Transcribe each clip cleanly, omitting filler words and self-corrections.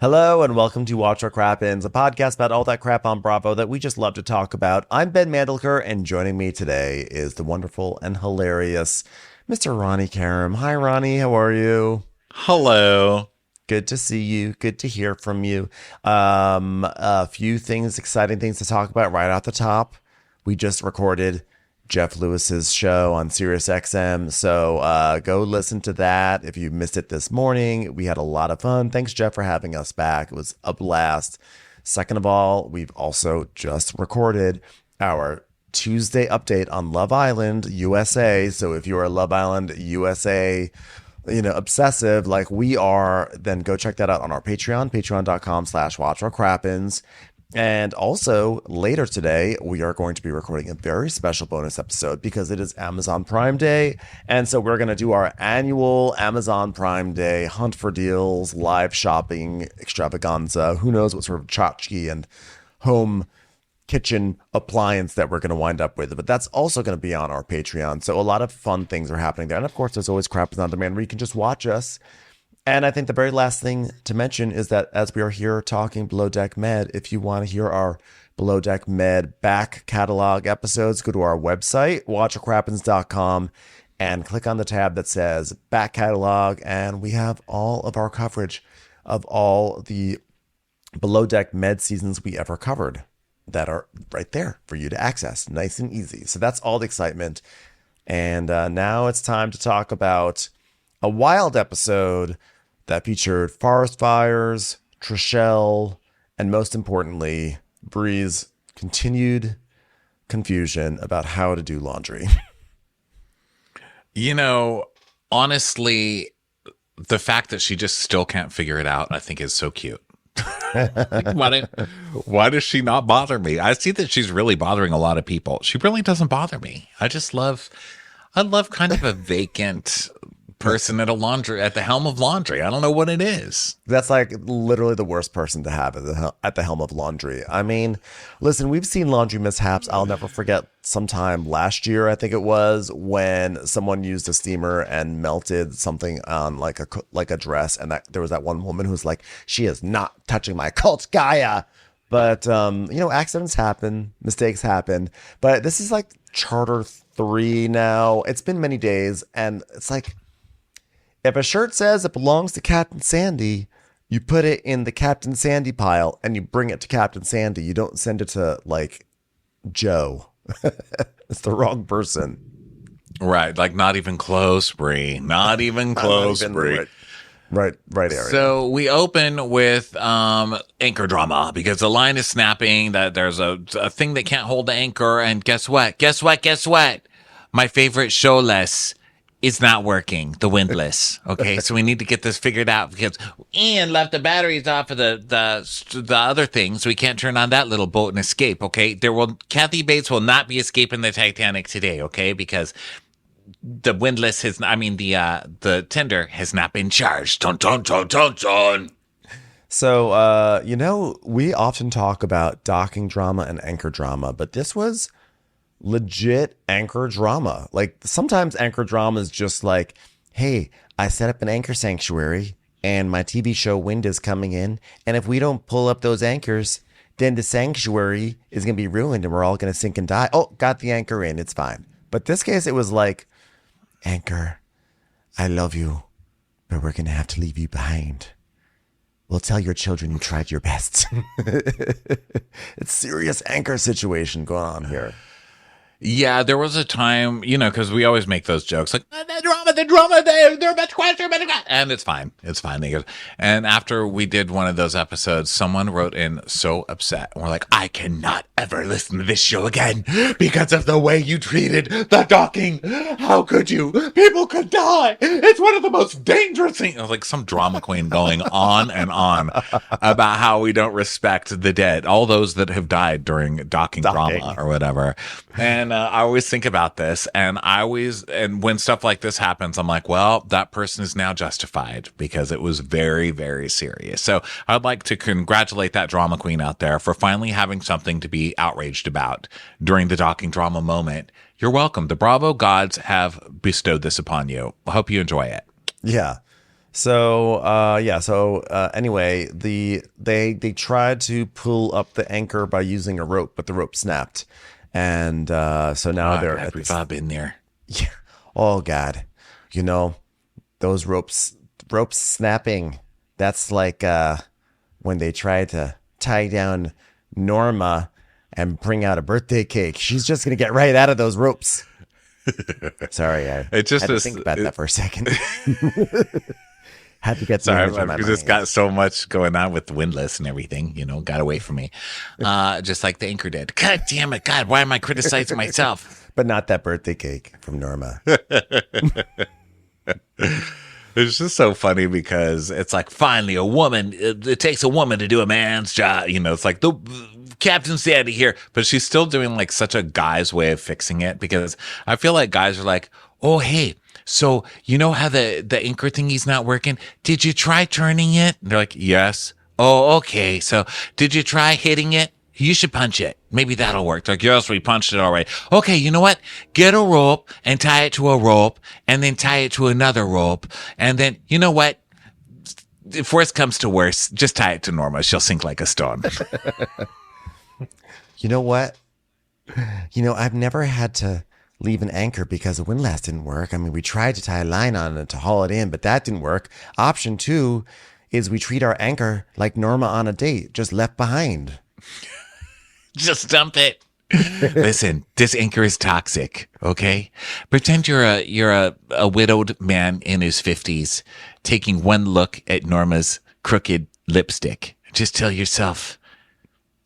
Hello and welcome to Watch Our Crappens, a podcast about all that crap on Bravo that we just love to talk about. I'm Ben Mandelker, and joining me today is the wonderful and hilarious Mr. Ronnie Karam. Hi, Ronnie. How are you? Hello. Good to see you. Good to hear from you. A few things, exciting things to talk about right off the top. We just recorded Jeff Lewis's show on SiriusXM, so go listen to that if you missed it this morning. We had a lot of fun. Thanks, Jeff, for having us back. It was a blast. Second of all, we've also just recorded our Tuesday update on Love Island USA. So if you are a Love Island USA obsessive like we are, then go check that out on our Patreon, patreon.com/watchourcrappens. And also later today, we are going to be recording a very special bonus episode because it is Amazon Prime Day. And so we're going to do our annual Amazon Prime Day hunt for deals, live shopping extravaganza. Who knows what sort of tchotchke and home kitchen appliance that we're going to wind up with. But that's also going to be on our Patreon. So a lot of fun things are happening there. And of course, there's always Crappens on Demand where you can just watch us. And I think the very last thing to mention is that as we are here talking Below Deck Med, if you want to hear our Below Deck Med back catalog episodes, go to our website, watchourcrappens.com, and click on the tab that says back catalog. And we have all of our coverage of all the Below Deck Med seasons we ever covered that are right there for you to access. Nice and easy. So that's all the excitement. And now it's time to talk about a wild episode that featured forest fires, Trishelle, and most importantly, Bree's continued confusion about how to do laundry. Honestly, the fact that she just still can't figure it out, I think is so cute. Why does she not bother me? I see that she's really bothering a lot of people. She really doesn't bother me. I love kind of a vacant person at the helm of laundry. I don't know what it is. That's like literally the worst person to have at the helm of laundry. I mean, listen, we've seen laundry mishaps. I'll never forget sometime last year, I think it was, when someone used a steamer and melted something on like a dress, and that there was that one woman who's like, she is not touching my cult Gaia. But accidents happen, mistakes happen. But this is like Charter 3 now. It's been many days, and it's like, if a shirt says it belongs to Captain Sandy, you put it in the Captain Sandy pile and you bring it to Captain Sandy. You don't send it to like Joe. It's the wrong person. Right. Like not even close, Bree. Not even close, Bree. Right area. So we open with anchor drama because the line is snapping, that there's a thing that can't hold the anchor. And guess what? My favorite showless is not working, the windlass. Okay, so we need to get this figured out because Ian left the batteries off of the other thing, so we can't turn on that little boat and escape. Okay, Kathy Bates will not be escaping the Titanic today. Okay, because the windlass the tender has not been charged. Dun dun dun dun dun. So we often talk about docking drama and anchor drama, but this was legit anchor drama. Like sometimes anchor drama is just like, hey, I set up an anchor sanctuary and my TV show Wind is coming in, and if we don't pull up those anchors, then the sanctuary is going to be ruined and we're all going to sink and die. Oh, got the anchor in, it's fine. But this case it was like, anchor, I love you, but we're going to have to leave you behind. We'll tell your children you tried your best. It's serious anchor situation going on here. Yeah, there was a time, because we always make those jokes like, the drama, they're about to crash, and it's fine. It's fine. And after we did one of those episodes, someone wrote in so upset. And we're like, I cannot ever listen to this show again because of the way you treated the docking. How could you? People could die. It's one of the most dangerous things. Like some drama queen going on and on about how we don't respect the dead, all those that have died during docking drama or whatever. And I always think about this, and when stuff like this happens, I'm like, well, that person is now justified because it was very, very serious. So I'd like to congratulate that drama queen out there for finally having something to be outraged about during the docking drama moment. You're welcome. The Bravo gods have bestowed this upon you. I hope you enjoy it. Yeah. Anyway, they tried to pull up the anchor by using a rope, but the rope snapped. And so now Oh, they're God, at we've this. all been there. Yeah. Oh God. You know, those ropes snapping. That's like when they tried to tie down Norma and bring out a birthday cake. She's just gonna get right out of those ropes. Sorry, I It just had to is. think about that for a second. Had to get the Sorry, image in my I've just mind. got so much going on with the windlass and everything, got away from me. Just like the anchor did. God damn it. God, why am I criticizing myself? But not that birthday cake from Norma. It's just so funny because it's like finally a woman. It takes a woman to do a man's job. It's like the Captain Sandy here, but she's still doing like such a guy's way of fixing it because I feel like guys are like, oh, hey, so you know how the anchor thingy's not working? Did you try turning it? And they're like, yes. Oh, okay. So did you try hitting it? You should punch it. Maybe that'll work. They're like, yes, we punched it already. Okay, you know what? Get a rope and tie it to a rope and then tie it to another rope. And then, you know what? If worse comes to worse, just tie it to Norma. She'll sink like a stone. You know what? I've never had to leave an anchor because the windlass didn't work. I mean, we tried to tie a line on it to haul it in, but that didn't work. Option two is we treat our anchor like Norma on a date, just left behind. Just dump it. Listen, this anchor is toxic. Okay, pretend you're a widowed man in his 50s taking one look at Norma's crooked lipstick. Just tell yourself,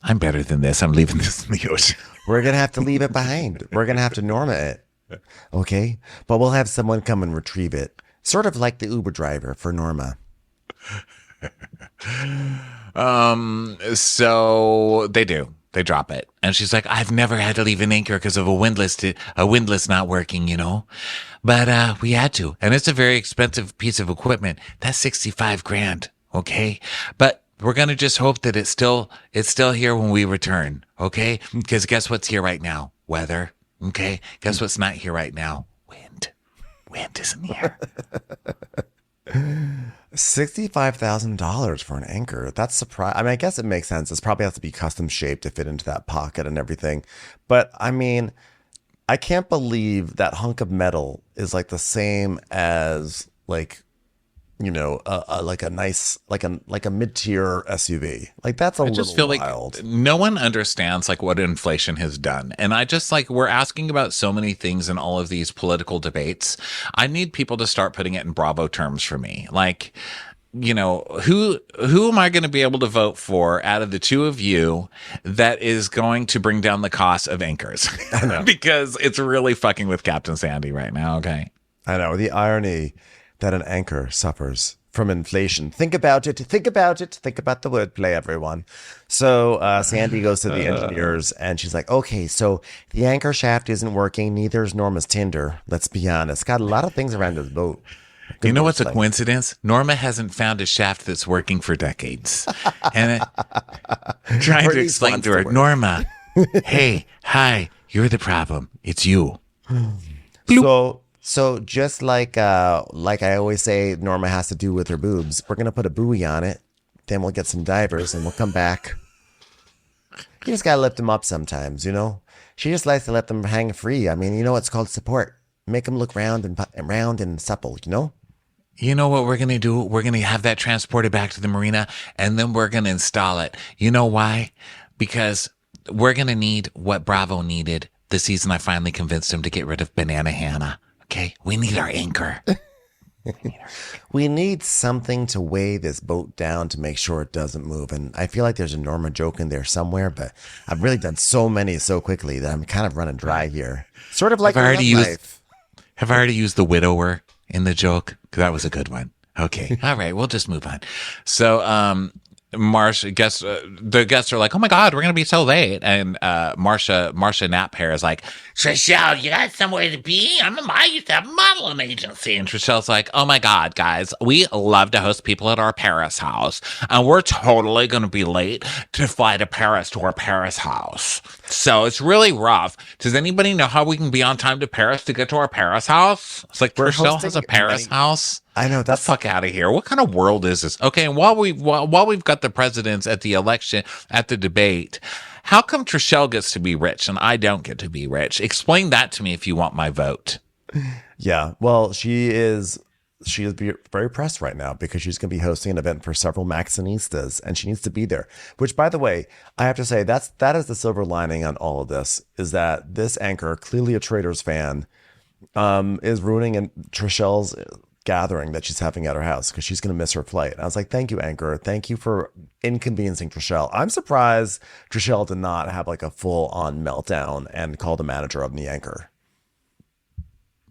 I'm better than this. I'm leaving this in the ocean. We're going to have to leave it behind. We're going to have to Norma it. Okay? But we'll have someone come and retrieve it. Sort of like the Uber driver for Norma. So they do. They drop it. And she's like, I've never had to leave an anchor because of a windlass not working, But we had to. And it's a very expensive piece of equipment. That's 65 grand. Okay. But we're going to just hope that it's still here when we return. Okay. Because guess what's here right now? Weather. Okay. Guess what's not here right now? Wind. Wind isn't here. $65,000 for an anchor. That's surprising. I mean, I guess it makes sense. It's probably has to be custom shaped to fit into that pocket and everything. But I mean, I can't believe that hunk of metal is like the same as like, like a nice, like a mid-tier SUV. Like that's a I just feel wild. like no one understands like what inflation has done. And I just like we're asking about so many things in all of these political debates. I need people to start putting it in Bravo terms for me. Like, who am I going to be able to vote for out of the two of you that is going to bring down the cost of anchors? I know. Because it's really fucking with Captain Sandy right now, okay? I know the irony that an anchor suffers from inflation. Think about it. Think about it. Think about the wordplay, everyone. So Sandy goes to the engineers and she's like, okay, so the anchor shaft isn't working. Neither is Norma's Tinder. Let's be honest. Got a lot of things around this boat. Good You know what's a wordplay. coincidence? Norma hasn't found a shaft that's working for decades. And I'm trying Or to at least explain wants to her, to work. Norma, hey, hi, you're the problem. It's you. So just like I always say, Norma has to do with her boobs. We're gonna put a buoy on it. Then we'll get some divers and we'll come back. You just gotta lift them up sometimes, She just likes to let them hang free. I mean, it's called support. Make them look round and supple, You know what we're going to do? We're going to have that transported back to the marina and then we're going to install it. You know why? Because we're going to need what Bravo needed the season I finally convinced him to get rid of Banana Hannah. Okay? We need our anchor. We need something to weigh this boat down to make sure it doesn't move. And I feel like there's a Norma joke in there somewhere, but I've really done so many so quickly that I'm kind of running dry here. Sort of like Have I already love used- life. Have I already used the widower in the joke? 'Cause that was a good one. Okay. All right. We'll just move on. So, the guests are like, oh my God, we're going to be so late. And, Marsha Nap Hair is like, Trishelle, you got somewhere to be? I used to have a modeling agency. And Trishelle's like, oh my God, guys, we love to host people at our Paris house. And we're totally going to be late to fly to Paris to our Paris house. So it's really rough. Does anybody know how we can be on time to Paris to get to our Paris house? It's like We're Trishelle hosting has a Paris many- house. I know, The that's fuck out of here. What kind of world is this? Okay, and while we've got the presidents at the election, at the debate, how come Trishelle gets to be rich and I don't get to be rich? Explain that to me if you want my vote. Yeah, well, she is very pressed right now because she's going to be hosting an event for several Maxinistas, and she needs to be there. Which, by the way, I have to say that is the silver lining on all of this, is that this anchor, clearly a Traitors fan, is ruining Trishelle's gathering that she's having at her house because she's going to miss her flight. And I was like, thank you, anchor. Thank you for inconveniencing Trishelle. I'm surprised Trishelle did not have like a full on meltdown and call the manager of the anchor.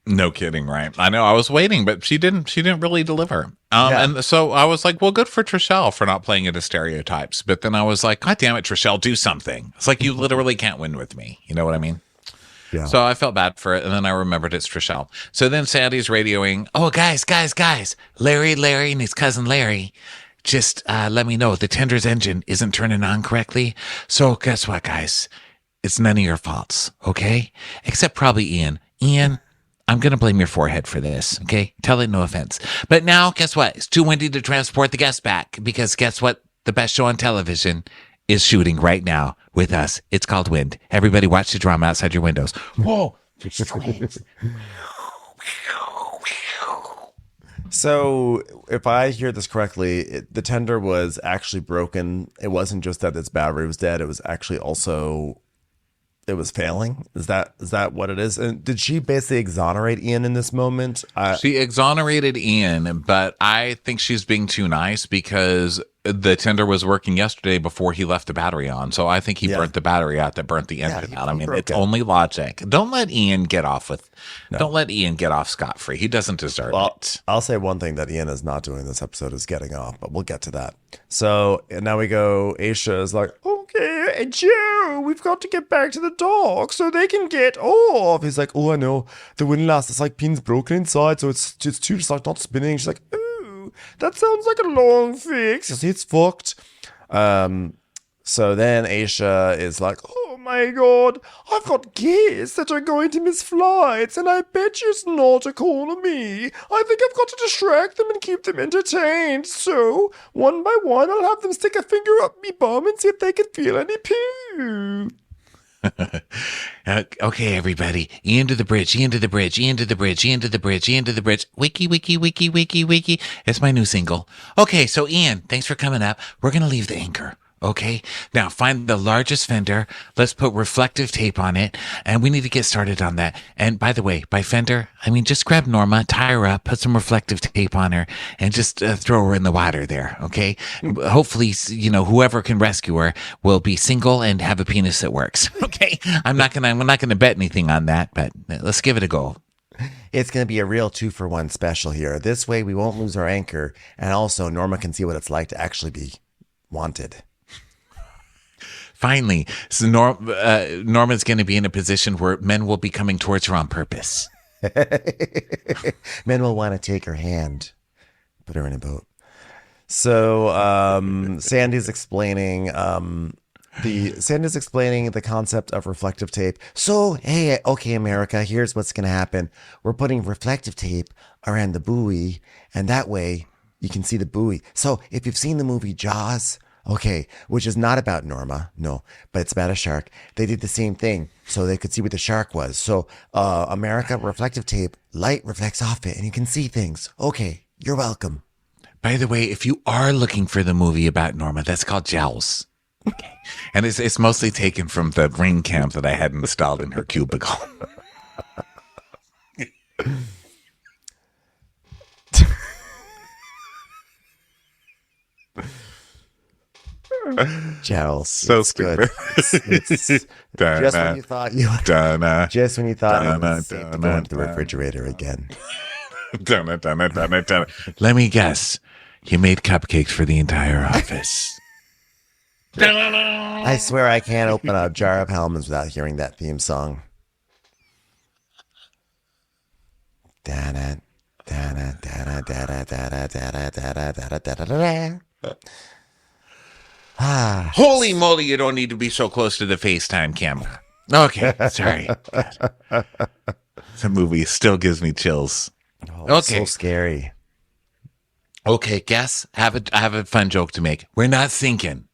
No kidding, right? I know. I was waiting, but she didn't really deliver. Yeah. And so I was like, well, good for Trishelle for not playing into stereotypes. But then I was like, God damn it, Trishelle, do something. It's like, you literally can't win with me. You know what I mean? Yeah. So I felt bad for it. And then I remembered it's Trishelle. So then Sandy's radioing, oh, guys. Larry and his cousin Larry just let me know the tender's engine isn't turning on correctly. So guess what, guys? It's none of your faults, okay? Except probably Ian. Ian, I'm going to blame your forehead for this, okay? Tell it no offense. But now, guess what? It's too windy to transport the guests back because guess what? The best show on television is shooting right now with us. It's called Wind. Everybody watch the drama outside your windows. Whoa. So if I hear this correctly, the tender was actually broken. It wasn't just that its battery was dead. It was actually also... it was failing. Is that what it is? And did she basically exonerate Ian in this moment? She exonerated Ian, but I think she's being too nice because the tender was working yesterday before he left the battery on. So I think he burnt the battery out that burnt the engine out. I mean, it's only logic. Don't let Ian get off scot-free. He doesn't deserve it. I'll say one thing that Ian is not doing this episode is getting off, but we'll get to that. So and now we go, Aisha is like, okay, and Joe, we've got to get back to the dock so they can get off. He's like, oh, I know. The windlass is like pin's broken inside, so it's too just like not spinning. She's like, ooh, that sounds like a long fix. You see, it's fucked. So then Aisha is like, oh my god, I've got guests that are going to miss flights, and I bet you it's not a call on me. I think I've got to distract them and keep them entertained. So, one by one, I'll have them stick a finger up me bum and see if they can feel any poo. Okay, everybody. Ian to the bridge. Wiki. It's my new single. Okay, so Ian, thanks for coming up. We're going to leave the anchor. Okay, now find the largest fender. Let's put reflective tape on it, and we need to get started on that. And by the way, by fender, I mean just grab Norma, tie her up, put some reflective tape on her, and just throw her in the water there. Okay, hopefully, whoever can rescue her will be single and have a penis that works. Okay, I'm not gonna bet anything on that, but let's give it a go. It's going to be a real 2-for-1 special here. This way, we won't lose our anchor, and also Norma can see what it's like to actually be wanted. Finally, so Norma's going to be in a position where men will be coming towards her on purpose. Men will want to take her hand, put her in a boat. So Sandy's explaining the concept of reflective tape. So, hey, okay, America, here's what's going to happen. We're putting reflective tape around the buoy, and that way you can see the buoy. So if you've seen the movie Jaws, okay, which is not about Norma, no, but it's about a shark. They did the same thing so they could see what the shark was. So, America, reflective tape, light reflects off it and you can see things. Okay, you're welcome. By the way, if you are looking for the movie about Norma, that's called Jowls. Okay. And it's mostly taken from the ring cam that I had installed in her cubicle. Jowls. So it's good. It's just when you thought it was safe to go into the refrigerator again. Let me guess. You made cupcakes for the entire office. I swear I can't open a jar of Hellman's without hearing that theme song. Holy moly, you don't need to be so close to the FaceTime camera. Okay, sorry. The movie still gives me chills. Oh, okay. So scary. Okay, guess. I have a fun joke to make. We're not sinking.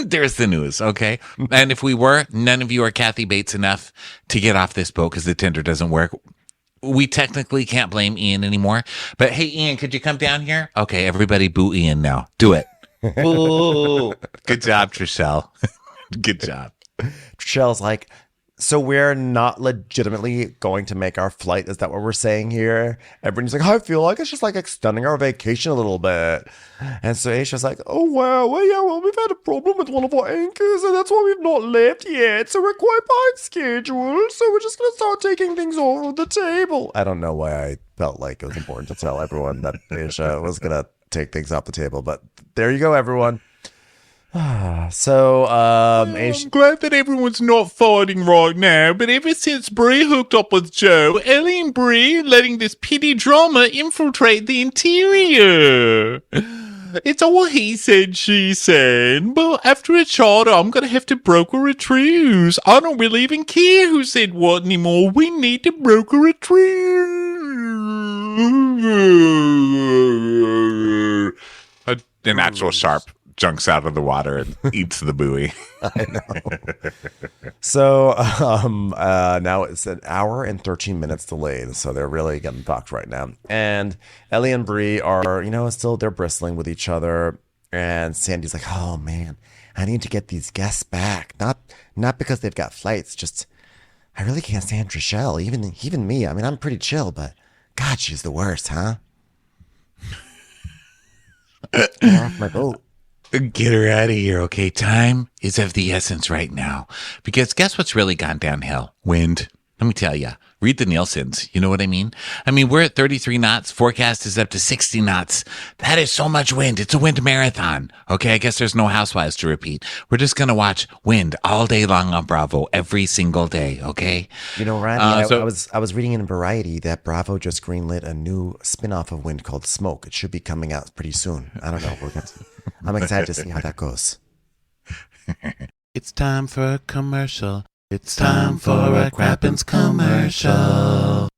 There's the news, okay? And if we were, none of you are Kathy Bates enough to get off this boat because the Tinder doesn't work. We technically can't blame Ian anymore. But hey, Ian, could you come down here? Okay, everybody boo Ian now. Do it. Boo. Good job, Trishelle. Good job. Trichelle's like, so we're not legitimately going to make our flight? Is that what we're saying here? Everyone's like, I feel like it's just like extending our vacation a little bit. And so Aisha's like, oh, wow. Well, yeah, well, we've had a problem with one of our anchors, and that's why we've not left yet. So we're quite behind schedule. So we're just going to start taking things off of the table. I don't know why I felt like it was important to tell everyone that Aisha was going to take things off the table. But there you go, everyone. So, I'm glad that everyone's not fighting right now, but ever since Bree hooked up with Joe, Ellie and Bree letting this petty drama infiltrate the interior. It's all he said, she said. But after a charter, I'm gonna have to broker a truce. I don't really even care who said what anymore. We need to broker a truce. An actual sharp junks out of the water and eats the buoy. I know. So now it's an hour and 13 minutes delayed, so they're really getting fucked right now. And Ellie and Bree are, still they're bristling with each other. And Sandy's like, oh man, I need to get these guests back. Not because they've got flights, just I really can't stand Trishelle. Even me. I mean, I'm pretty chill, but God, she's the worst, huh? Get off my boat. Get her out of here, okay? Time is of the essence right now. Because guess what's really gone downhill? Wind. Let me tell you. Read the Nielsen's. You know what I mean? I mean, we're at 33 knots. Forecast is up to 60 knots. That is so much wind. It's a wind marathon. Okay, I guess there's no Housewives to repeat. We're just going to watch wind all day long on Bravo every single day, okay? Randy, I was reading in Variety that Bravo just greenlit a new spin-off of Wind called Smoke. It should be coming out pretty soon. I don't know. I'm excited to see how that goes. It's time for a commercial. It's time for a Crappens commercial.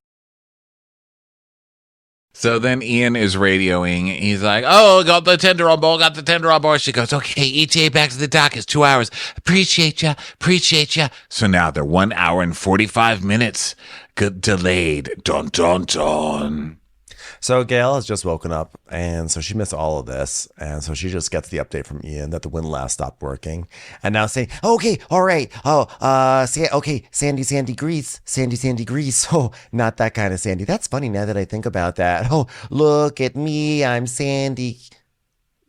So then Ian is radioing. He's like, oh, got the tender on board. She goes, okay, ETA back to the dock is 2 hours. Appreciate ya. So now they're 1 hour and 45 minutes. Good delayed. Dun, dun, dun. So Gail has just woken up, and so she missed all of this, and so she just gets the update from Ian that the windlass stopped working, and now saying, okay, all right, Sandy grease, oh, not that kind of Sandy. That's funny now that I think about that. Oh, look at me, I'm Sandy.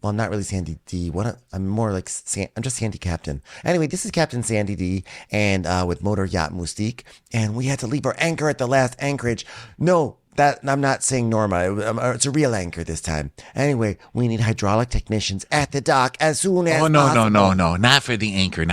Well, I'm not really Sandy D. I'm more like I'm just Sandy Captain. Anyway, this is Captain Sandy D, and with Motor Yacht Moustique, and we had to leave our anchor at the last anchorage. No. That I'm not saying Norma. It's a real anchor this time. Anyway, we need hydraulic technicians at the dock as soon as possible. No. Not for the anchor.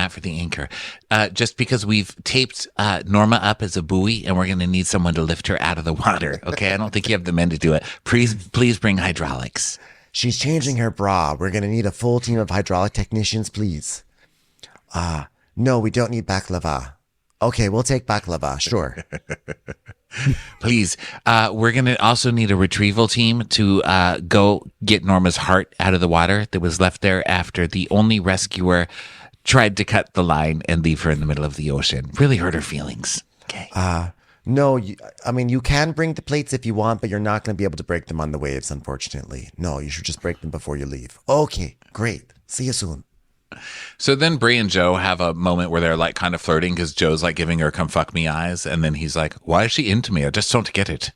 Just because we've taped Norma up as a buoy and we're going to need someone to lift her out of the water. Okay, I don't think you have the men to do it. Please bring hydraulics. She's changing her bra. We're going to need a full team of hydraulic technicians, please. No, we don't need baklava. Okay, we'll take baklava, sure. Please, we're going to also need a retrieval team to go get Norma's heart out of the water that was left there after the only rescuer tried to cut the line and leave her in the middle of the ocean. Really hurt her feelings. Okay. No, you can bring the plates if you want, but you're not going to be able to break them on the waves, unfortunately. No, you should just break them before you leave. Okay, great. See you soon. So then Bree and Joe have a moment where they're like kind of flirting because Joe's like giving her come fuck me eyes. And then he's like, why is she into me? I just don't get it,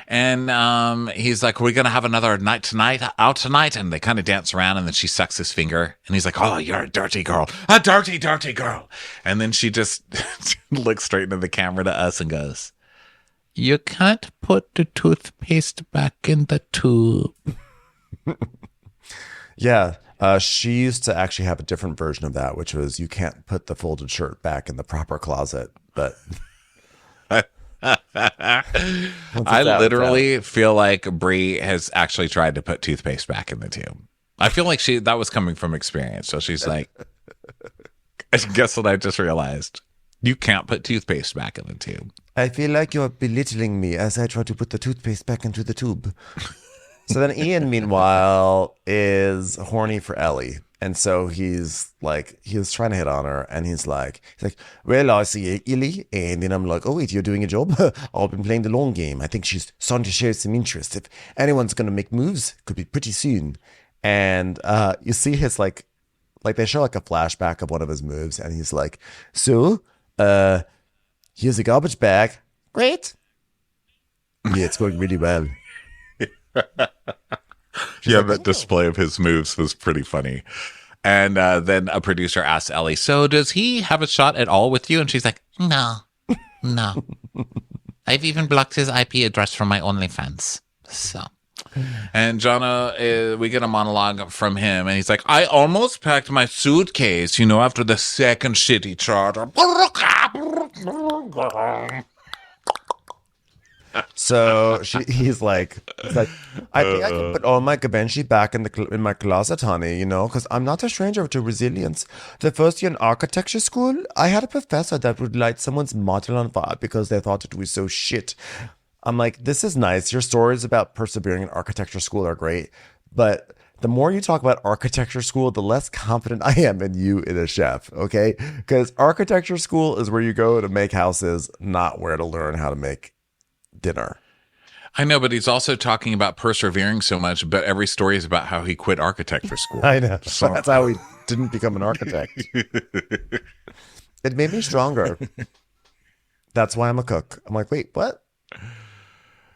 And he's like, we're going to have another night out tonight. And they kind of dance around and then she sucks his finger. And he's like, oh, you're a dirty girl. A dirty girl. And then she just looks straight into the camera to us and goes, you can't put the toothpaste back in the tube. Yeah. She used to actually have a different version of that, which was you can't put the folded shirt back in the proper closet. But I literally feel like Bree has actually tried to put toothpaste back in the tube. I feel like that was coming from experience. So she's like, guess what I just realized? You can't put toothpaste back in the tube. I feel like you're belittling me as I try to put the toothpaste back into the tube. So then Ian, meanwhile, is horny for Ellie. And so he's trying to hit on her, and he's like, well, I see Ellie, and then I'm like, oh wait, you're doing a job? I've been playing the long game. I think she's starting to show some interest. If anyone's gonna make moves, could be pretty soon. And you see his like they show like a flashback of one of his moves, and he's like, so, here's a garbage bag. Great. Yeah, it's going really well. Yeah, that display of his moves was pretty funny. And then a producer asks Ellie, so does he have a shot at all with you? And she's like, no. I've even blocked his IP address from my OnlyFans. So. And Jonna, we get a monologue from him, and he's like, I almost packed my suitcase, after the second shitty charter. So he's like, I think I can put all my Givenchy back in my closet, honey, because I'm not a stranger to resilience. The first year in architecture school, I had a professor that would light someone's model on fire because they thought it was so shit. I'm like, this is nice. Your stories about persevering in architecture school are great, but the more you talk about architecture school, the less confident I am in you in a chef, okay? Because architecture school is where you go to make houses, not where to learn how to make dinner. I know, but he's also talking about persevering so much, but every story is about how he quit architecture school. I know. So that's how he didn't become an architect. It made me stronger. That's why I'm a cook. I'm like, wait, what?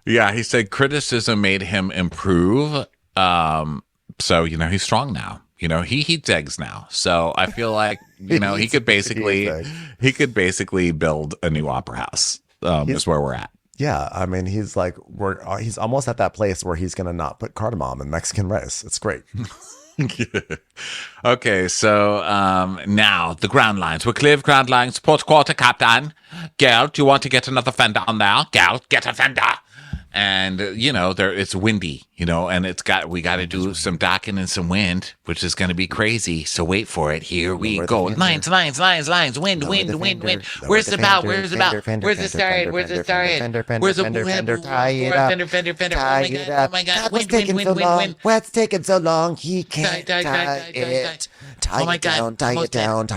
Yeah, he said criticism made him improve. So, he's strong now. He eats eggs now. So I feel like, he could basically build a new opera house. Is where we're at. Yeah, I mean, he's almost at that place where he's gonna not put cardamom in Mexican rice. It's great. Okay, so now the ground lines. We're clear of ground lines. Port quarter, Captain. Girl, do you want to get another fender on there? Girl, get a fender. And it's windy, and we got to do some docking and some wind, which is going to be crazy. So wait for it. Here we go. Lines, wind. Where's the bow? Where's the start? Where's the Fender, tie it up. Oh my God. What's taking so long? What's taking so long? He can't tie it. Tie it down.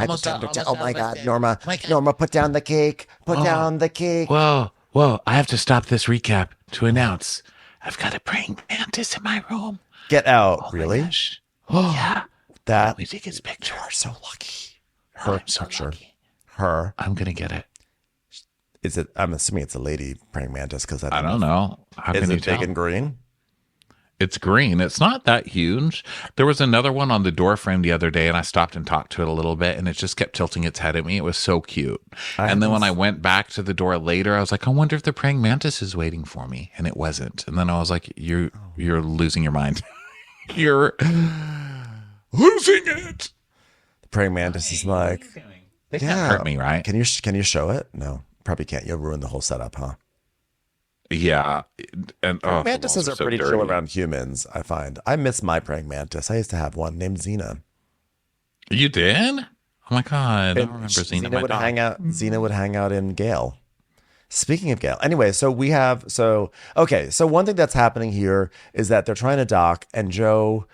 Oh my God, Norma, put down the cake. Down the cake. Whoa, I have to stop this recap to announce I've got a praying mantis in my room. Get out. Really? Yeah. Let me take his picture. You are so lucky. I'm so lucky. Her. I'm going to get it. Is it? I'm assuming it's a lady praying mantis because I don't know. How can you it tell? Big and green? It's green. It's not that huge. There was another one on the door frame the other day, and I stopped and talked to it a little bit, and it just kept tilting its head at me. It was so cute. And then when I went back to the door later, I was like, I wonder if the praying mantis is waiting for me. And it wasn't. And then I was like, you're losing your mind. You're losing it. The praying mantis is like, they can't hurt me, right? Can you show it? No, probably can't. You'll ruin the whole setup, huh? Yeah, and mantises are so pretty dirty. chill around humans. I find I miss my praying mantis. I used to have one named Xena. You did? Oh my God, I don't remember Xena. Xena would hang out. Xena would hang out in Gale. Speaking of Gale, anyway, so one thing that's happening here is that they're trying to dock, and Joe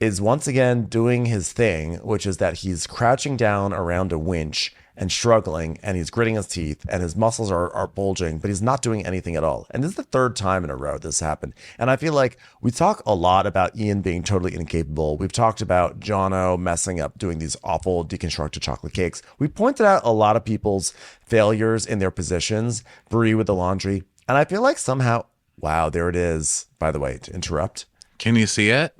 is once again doing his thing, which is that he's crouching down around a winch and struggling, and he's gritting his teeth, and his muscles are bulging, but he's not doing anything at all. And this is the third time in a row this happened. And I feel like we talk a lot about Ian being totally incapable. We've talked about Jono messing up, doing these awful deconstructed chocolate cakes. We pointed out a lot of people's failures in their positions, Brie with the laundry. And I feel like somehow, wow, there it is, by the way, to interrupt. Can you see it?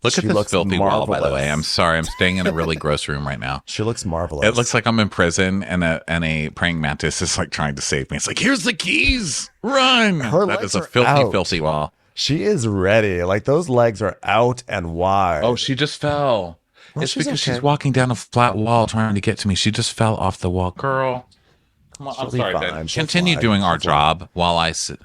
Look at this filthy wall, by the way. I'm sorry. I'm staying in a really gross room right now. She looks marvelous. It looks like I'm in prison, and a praying mantis is like trying to save me. It's like, here's the keys. Run. That is a filthy wall. She is ready. Like, those legs are out and wide. Oh, she just fell. Well, it's because she's walking down a flat wall trying to get to me. She just fell off the wall. Girl. Come on. I'm sorry, Ben. Continue doing our job while I sit.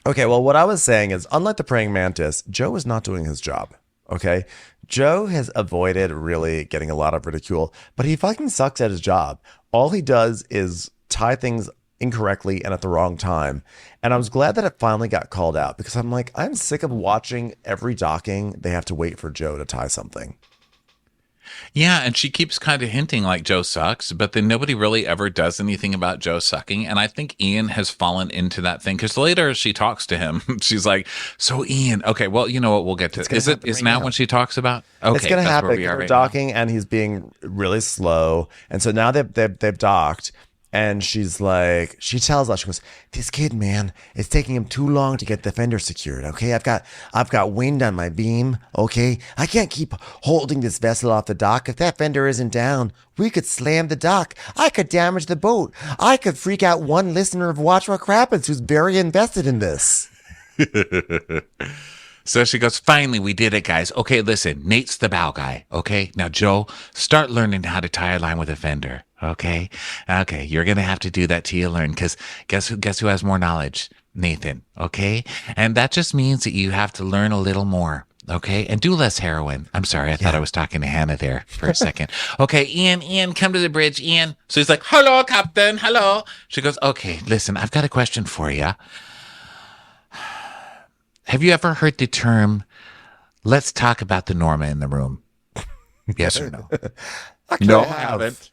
Okay, well, what I was saying is, unlike the praying mantis, Joe is not doing his job. Okay, Joe has avoided really getting a lot of ridicule, but he fucking sucks at his job. All he does is tie things incorrectly and at the wrong time. And I was glad that it finally got called out because I'm like, I'm sick of watching every docking. They have to wait for Joe to tie something. Yeah, and she keeps kind of hinting like Joe sucks, but then nobody really ever does anything about Joe sucking. And I think Ian has fallen into that thing because later she talks to him. She's like, "So Ian, okay, well, you know what? We'll get to it. Is now when she talks about? Okay, it's gonna happen. They're right docking, now. and he's being really slow. And so now they've docked. And she's like, she tells us, she goes, this kid, man, it's taking him too long to get the fender secured. Okay. I've got wind on my beam. Okay. I can't keep holding this vessel off the dock. If that fender isn't down, we could slam the dock. I could damage the boat. I could freak out one listener of Watch What Crappens who's very invested in this. So she goes, finally, we did it, guys. Okay, listen, Nate's the bow guy. Okay. Now, Joe, start learning how to tie a line with a fender. Okay. Okay. You're going to have to do that till you learn because guess who has more knowledge? Nathan. Okay. And that just means that you have to learn a little more. Okay. And do less heroin. I'm sorry. I thought I was talking to Hannah there for a second. Okay. Ian, come to the bridge. Ian. So he's like, hello, Captain. Hello. She goes, okay, listen, I've got a question for you. Have you ever heard the term, let's talk about the Norma in the room? Yes or no? Actually, no, I haven't.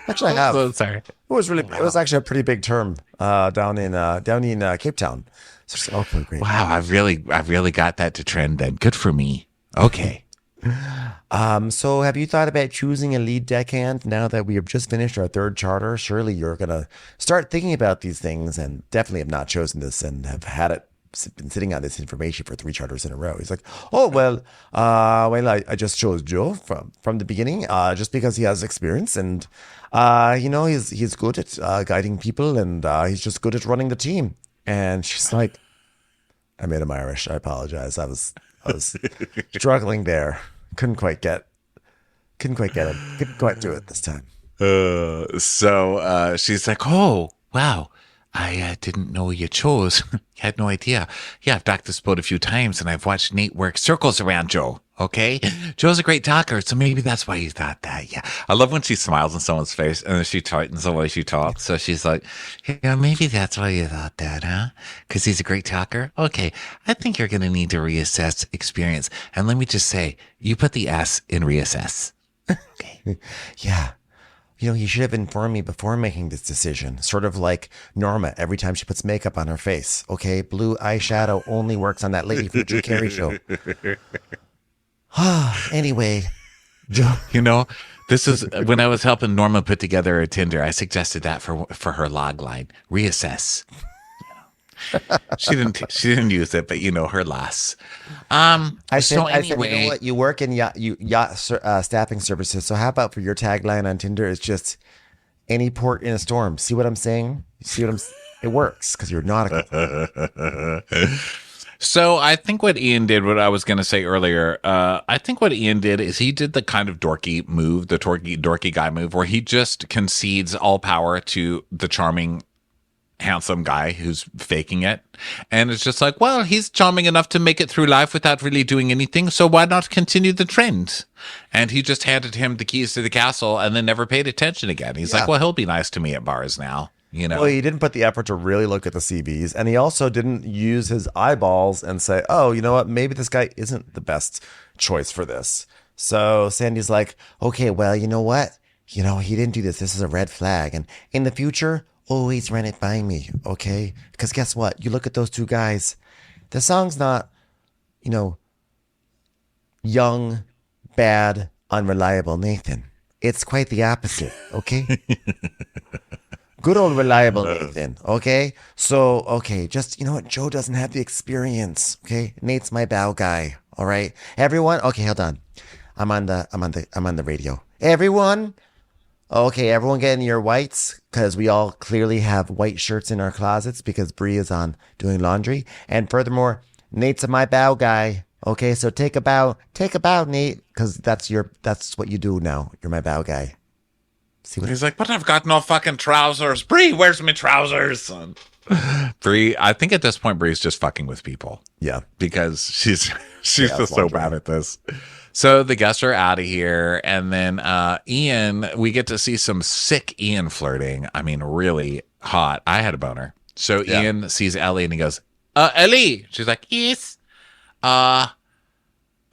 Actually, I have. So sorry. It was actually a pretty big term down in Cape Town. So, okay, great. Wow, I've really got that to trend then. Good for me. Okay. So have you thought about choosing a lead deckhand now that we have just finished our third charter? Surely you're gonna start thinking about these things, and definitely have not chosen this and have been sitting on this information for 3 charters in a row. He's like, oh, well, I just chose Joe from the beginning, just because he has experience and, he's good at guiding people, and he's just good at running the team. And she's like, I made him Irish. I apologize. I was struggling there. Couldn't quite get it. Couldn't quite do it this time. So she's like, oh, wow. I didn't know you chose. Had no idea. Yeah, I've docked this boat a few times, and I've watched Nate work circles around Joe. Okay? Joe's a great talker, so maybe that's why you thought that. Yeah. I love when she smiles in someone's face, and then she tightens the way she talks. So she's like, yeah, maybe that's why you thought that, huh? Because he's a great talker? Okay. I think you're going to need to reassess experience. And let me just say, you put the S in reassess. Okay. Yeah. You should have informed me before making this decision. Sort of like Norma every time she puts makeup on her face. Okay, blue eyeshadow only works on that Lady from Drew Carey show. Anyway, Joe. This is when I was helping Norma put together her Tinder. I suggested that for her log line. Reassess. She didn't use it, but her loss. I said, you know what? You work in yacht staffing services. So how about for your tagline on Tinder is just any port in a storm. See what I'm saying? It works because you're nautical. So I think what Ian did, what I was going to say earlier, I think what Ian did is he did the kind of dorky move, the dorky guy move, where he just concedes all power to the charming, handsome guy who's faking it. And it's just like, well, he's charming enough to make it through life without really doing anything. So why not continue the trend? And he just handed him the keys to the castle and then never paid attention again. He's like, well, he'll be nice to me at bars now. Well, he didn't put the effort to really look at the CVs, and he also didn't use his eyeballs and say, oh, you know what? Maybe this guy isn't the best choice for this. So Sandy's like, okay, well, you know what? He didn't do this. This is a red flag. And in the future, always run it by me, okay? Because guess what? You look at those 2 guys. The song's not, young, bad, unreliable Nathan. It's quite the opposite, okay? Good old reliable Nathan, okay? So, okay, just, you know what? Joe doesn't have the experience, okay? Nate's my bow guy, all right? Everyone, okay, hold on. I'm on the radio. Everyone, okay, everyone get in your whites, because we all clearly have white shirts in our closets because Bree is on doing laundry. And furthermore, Nate's my bow guy. Okay, so take a bow, Nate, because that's what you do now. You're my bow guy. He's like, but I've got no fucking trousers. Bree, where's my trousers? Bree, I think at this point, Bree's just fucking with people. Yeah. Because she's just so bad at this. So the guests are out of here. And then Ian, we get to see some sick Ian flirting. I mean, really hot. I had a boner. So Yeah. Ian sees Ellie and he goes, Ellie. She's like, yes. I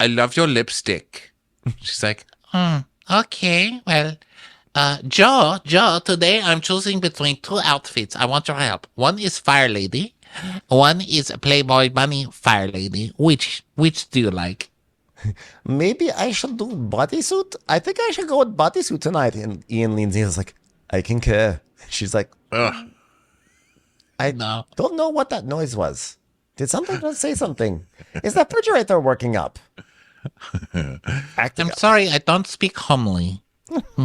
love your lipstick. She's like, okay. Well, Joe, today I'm choosing between two outfits. I want your help. One is Fire Lady. One is Playboy Bunny Fire Lady. Which do you like? Maybe I should do bodysuit. I think I should go with bodysuit tonight. And Ian leans in and is like, I concur. She's like, Ugh. I No. don't know what that noise was. Did something just say something? Is the refrigerator working up? Acting I'm up. sorry, I don't speak homely.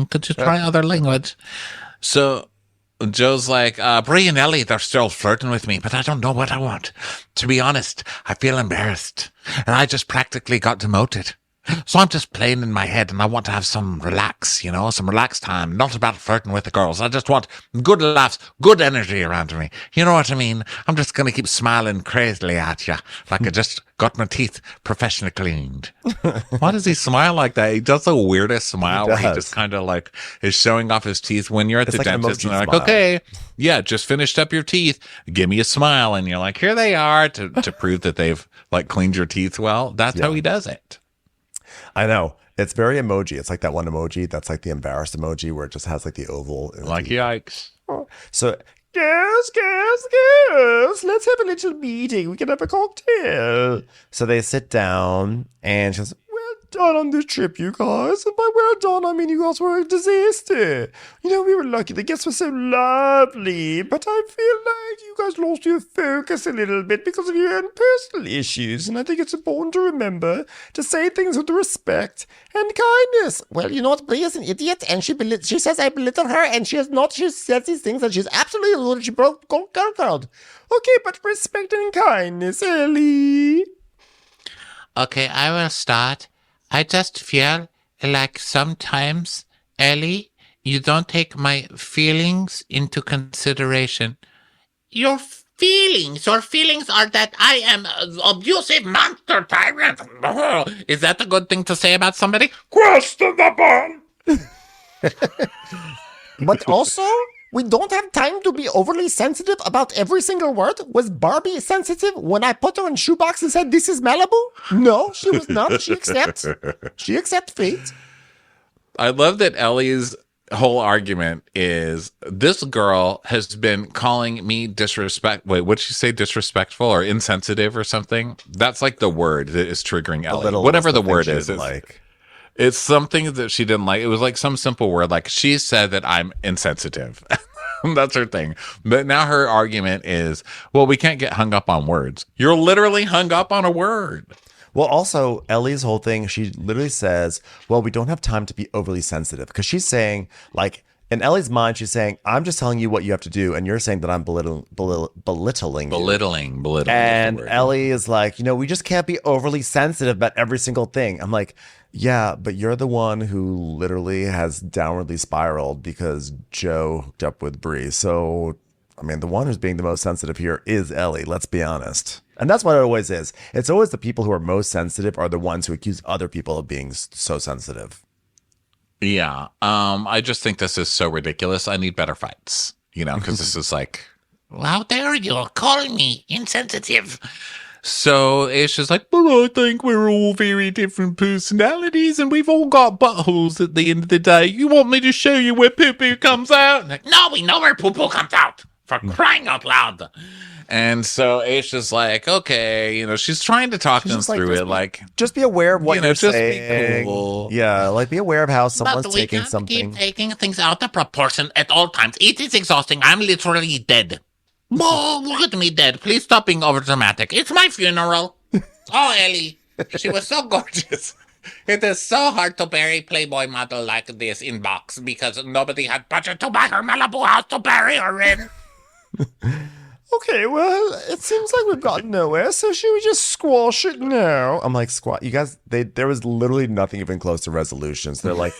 Could you try other language? So Joe's like, Brie and Ellie, they're still flirting with me, but I don't know what I want. To be honest, I feel embarrassed. And I just practically got demoted. So I'm just playing in my head and I want to have some relaxed time. Not about flirting with the girls. I just want good laughs, good energy around me. You know what I mean? I'm just going to keep smiling crazily at you. Like I just got my teeth professionally cleaned. Why does he smile like that? He does the weirdest smile where he just kind of like is showing off his teeth when you're at the like an dentist and emoji they're like, smile. okay, yeah, just finished up your teeth. Give me a smile. And you're like, here they are to prove that they've like cleaned your teeth well. That's how he does it. I know. It's very emoji. It's like that one emoji that's like the embarrassed emoji where it just has like the oval. Like, yikes. So, girls, let's have a little meeting. We can have a cocktail. So they sit down and she goes, well done on this trip, you guys. And by well done, I mean you guys were a disaster. You know, we were lucky. The guests were so lovely. But I feel like you guys lost your focus a little bit because of your own personal issues. And I think it's important to remember to say things with respect and kindness. Well, you know what? Brie is an idiot, and she says I belittle her, and she has not. She says these things, and she's absolutely rude. She broke girl code. Okay, but respect and kindness, Ellie. Okay, I will start. I just feel like sometimes, Ellie, you don't take my feelings into consideration. Your feelings are that I am an abusive monster tyrant. Is that a good thing to say about somebody? Question the bomb. But also, we don't have time to be overly sensitive about every single word. Was Barbie sensitive when I put her in shoebox and said, this is Malibu? No, she was not. She accepts fate. I love that Ellie's whole argument is this girl has been calling me what'd she say, disrespectful or insensitive or something? That's like the word that is triggering Ellie. Whatever the word is. It's something that she didn't like. It was like some simple word. Like she said that I'm insensitive. That's her thing. But now her argument is, well, we can't get hung up on words. You're literally hung up on a word. Well, also, Ellie's whole thing, she literally says, well, we don't have time to be overly sensitive. Because she's saying, like, in Ellie's mind, she's saying, I'm just telling you what you have to do. And you're saying that I'm belittling you. Belittling. And Ellie is like, we just can't be overly sensitive about every single thing. I'm like, yeah, but you're the one who literally has downwardly spiraled because Joe hooked up with Brie. So, I mean, the one who's being the most sensitive here is Ellie. Let's be honest. And that's what it always is. It's always the people who are most sensitive are the ones who accuse other people of being so sensitive. Yeah. I just think this is so ridiculous. I need better fights, because this is like, how dare you call me insensitive? So it's just like, but I think we're all very different personalities and we've all got buttholes at the end of the day. You want me to show you where poo-poo comes out? Like, no, we know where poo-poo comes out. For crying out loud. And so it's just like, okay, she's trying to talk them through it. Just be aware of what you're just saying. Be cool. Yeah, like be aware of how someone's taking something. Keep taking things out of proportion at all times. It is exhausting. I'm literally dead. Oh, look at me dead. Please stop being overdramatic. It's my funeral. Oh, Ellie. She was so gorgeous. It is so hard to bury Playboy model like this in box because nobody had budget to buy her Malibu house to bury her in. Okay, well, it seems like we've gotten nowhere, so should we just squash it now? I'm like, you guys, there was literally nothing even close to resolutions. They're like,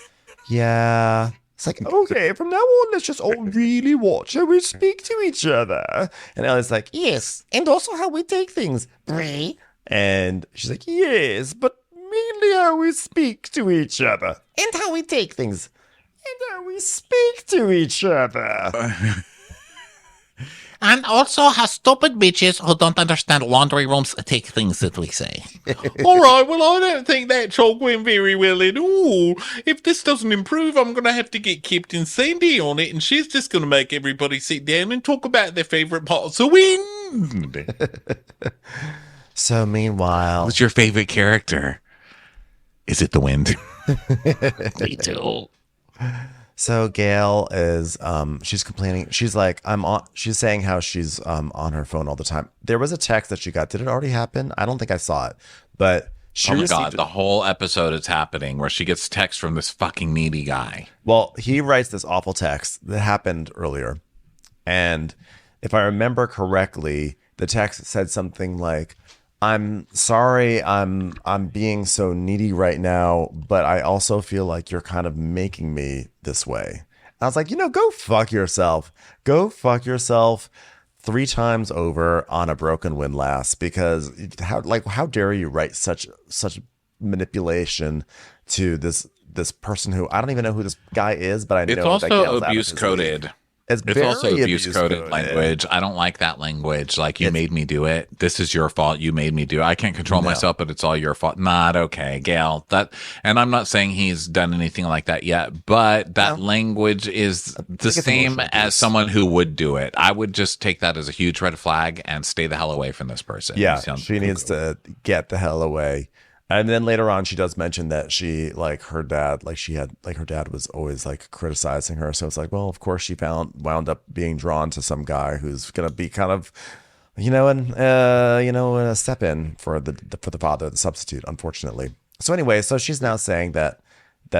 yeah. It's like, okay, from now on, let's just all really watch how we speak to each other. And Ellie's like, yes, and also how we take things, Brie. And she's like, yes, but mainly how we speak to each other. And how we take things. And how we speak to each other. And also how stupid bitches who don't understand laundry rooms take things that we say. All right, well, I don't think that's all going very well at all. If this doesn't improve, I'm going to have to get Captain Sandy on it, and she's just going to make everybody sit down and talk about their favorite parts of wind. So meanwhile, What's your favorite character? Is it the wind? Me too. so Gail is she's complaining. She's like, she's saying how she's on her phone all the time. There was a text that she got. Did it already happen? I don't think I saw it. But she Oh my received god, the whole episode is happening where she gets text from this fucking needy guy. Well, he writes this awful text that happened earlier. And if I remember correctly, the text said something like, I'm sorry I'm being so needy right now, but I also feel like you're kind of making me this way. And I was like, go fuck yourself. Go fuck yourself 3 times over on a broken windlass, because how dare you write such manipulation to this person who I don't even know who this guy is, but I know It's that also Gail's out of abuse his coded. league. It's very also abuse coded language. I don't like that language. Like, you made me do it. This is your fault. You made me do it. I can't control myself, but it's all your fault. Not okay, Gail. And I'm not saying he's done anything like that yet, but that language is the same as someone who would do it. I would just take that as a huge red flag and stay the hell away from this person. Yeah, she needs to get the hell away. And then later on, she does mention that she, like, her dad, her dad was always like criticizing her. So it's like, well, of course she wound up being drawn to some guy who's gonna be kind of, a step in for the father, the substitute, unfortunately. So anyway, so she's now saying that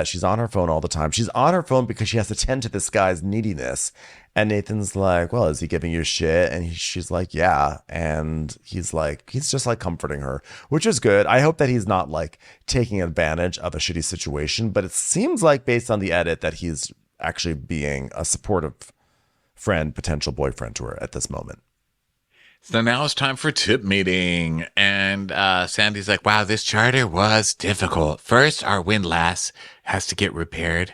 she's on her phone all the time. She's on her phone because she has to tend to this guy's neediness. And Nathan's like, well, is he giving you shit? And she's like, yeah. And he's just like comforting her, which is good. I hope that he's not like taking advantage of a shitty situation, but it seems like based on the edit that he's actually being a supportive friend, potential boyfriend to her at this moment. So now it's time for tip meeting. And Sandy's like, wow, this charter was difficult. First, our windlass has to get repaired.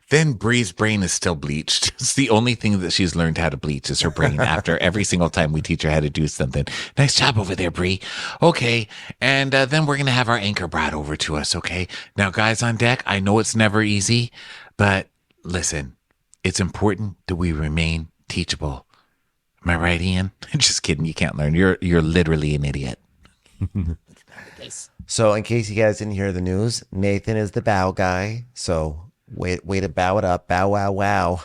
Then Bree's brain is still bleached. It's the only thing that she's learned how to bleach is her brain after every single time we teach her how to do something. Nice job over there, Bree. Okay. And then we're going to have our anchor brought over to us. Okay. Now, guys on deck, I know it's never easy, but listen, it's important that we remain teachable. Am I right, Ian? Just kidding. You can't learn. You're literally an idiot. So in case you guys didn't hear the news, Nathan is the bow guy. So way to bow it up. Bow wow wow.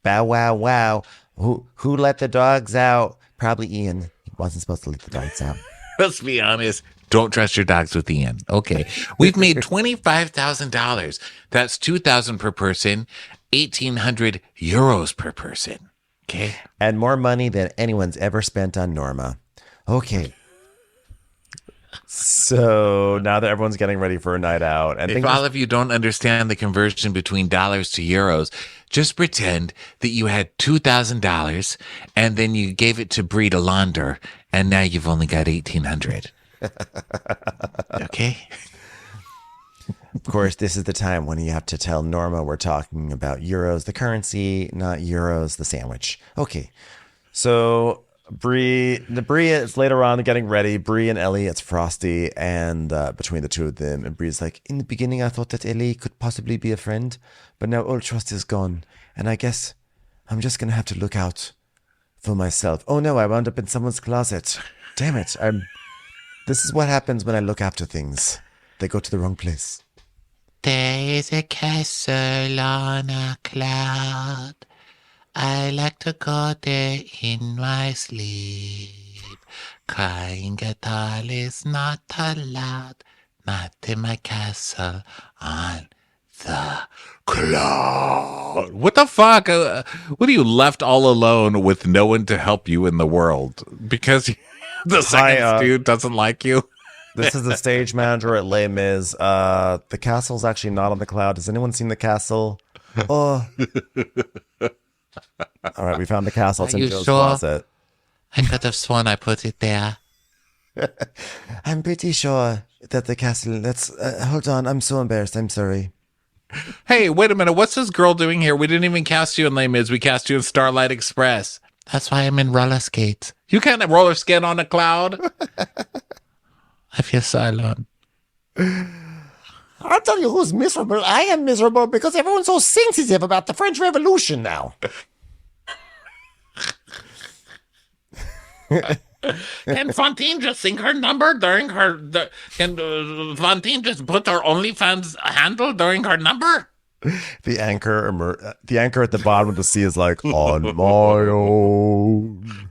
Bow wow wow. Who let the dogs out? Probably Ian. He wasn't supposed to let the dogs out. Let's be honest. Don't trust your dogs with Ian. Okay. We've made $25,000. That's $2,000 per person, 1,800 euros per person. Okay. And more money than anyone's ever spent on Norma. Okay. So now that everyone's getting ready for a night out, and if all of you don't understand the conversion between dollars to euros, just pretend that you had $2,000 and then you gave it to Bree to launder, and now you've only got 1,800. Okay. Of course, this is the time when you have to tell Norma we're talking about euros, the currency, not euros, the sandwich. Okay. So Bree is later on getting ready. Bree and Ellie, it's Frosty, and between the two of them, and Bree's like, in the beginning I thought that Ellie could possibly be a friend, but now all trust is gone, and I guess I'm just gonna have to look out for myself. Oh no, I wound up in someone's closet. Damn it. This is what happens when I look after things. They go to the wrong place. There is a castle on a cloud. I like to go there in my sleep. Crying at all is not allowed. Not in my castle on the cloud. What the fuck? What are you left all alone with no one to help you in the world? Because the second dude doesn't like you? This is the stage manager at Les Mis. The castle's actually not on the cloud. Has anyone seen the castle? Oh. All right, we found the castle. It's in Joe's closet. I could have sworn I put it there. I'm pretty sure that the castle... hold on, I'm so embarrassed. I'm sorry. Hey, wait a minute. What's this girl doing here? We didn't even cast you in Les Mis. We cast you in Starlight Express. That's why I'm in roller skates. You can't roller skate on a cloud. I feel so alone. I'll tell you who's miserable. I am miserable because everyone's so sensitive about the French Revolution now. Can Fontaine just sing her number during her... Can Fontaine just put her OnlyFans handle during her number? The anchor at the bottom of the sea is like, on my own.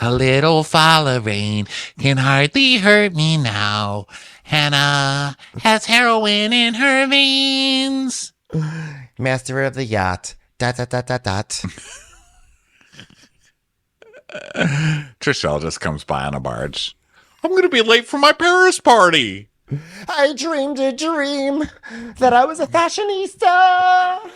A little fall of rain can hardly hurt me now. Hannah has heroin in her veins. Master of the yacht. Dot, dot, dot, dot, dot. Trishelle just comes by on a barge. I'm going to be late for my Paris party. I dreamed a dream that I was a fashionista.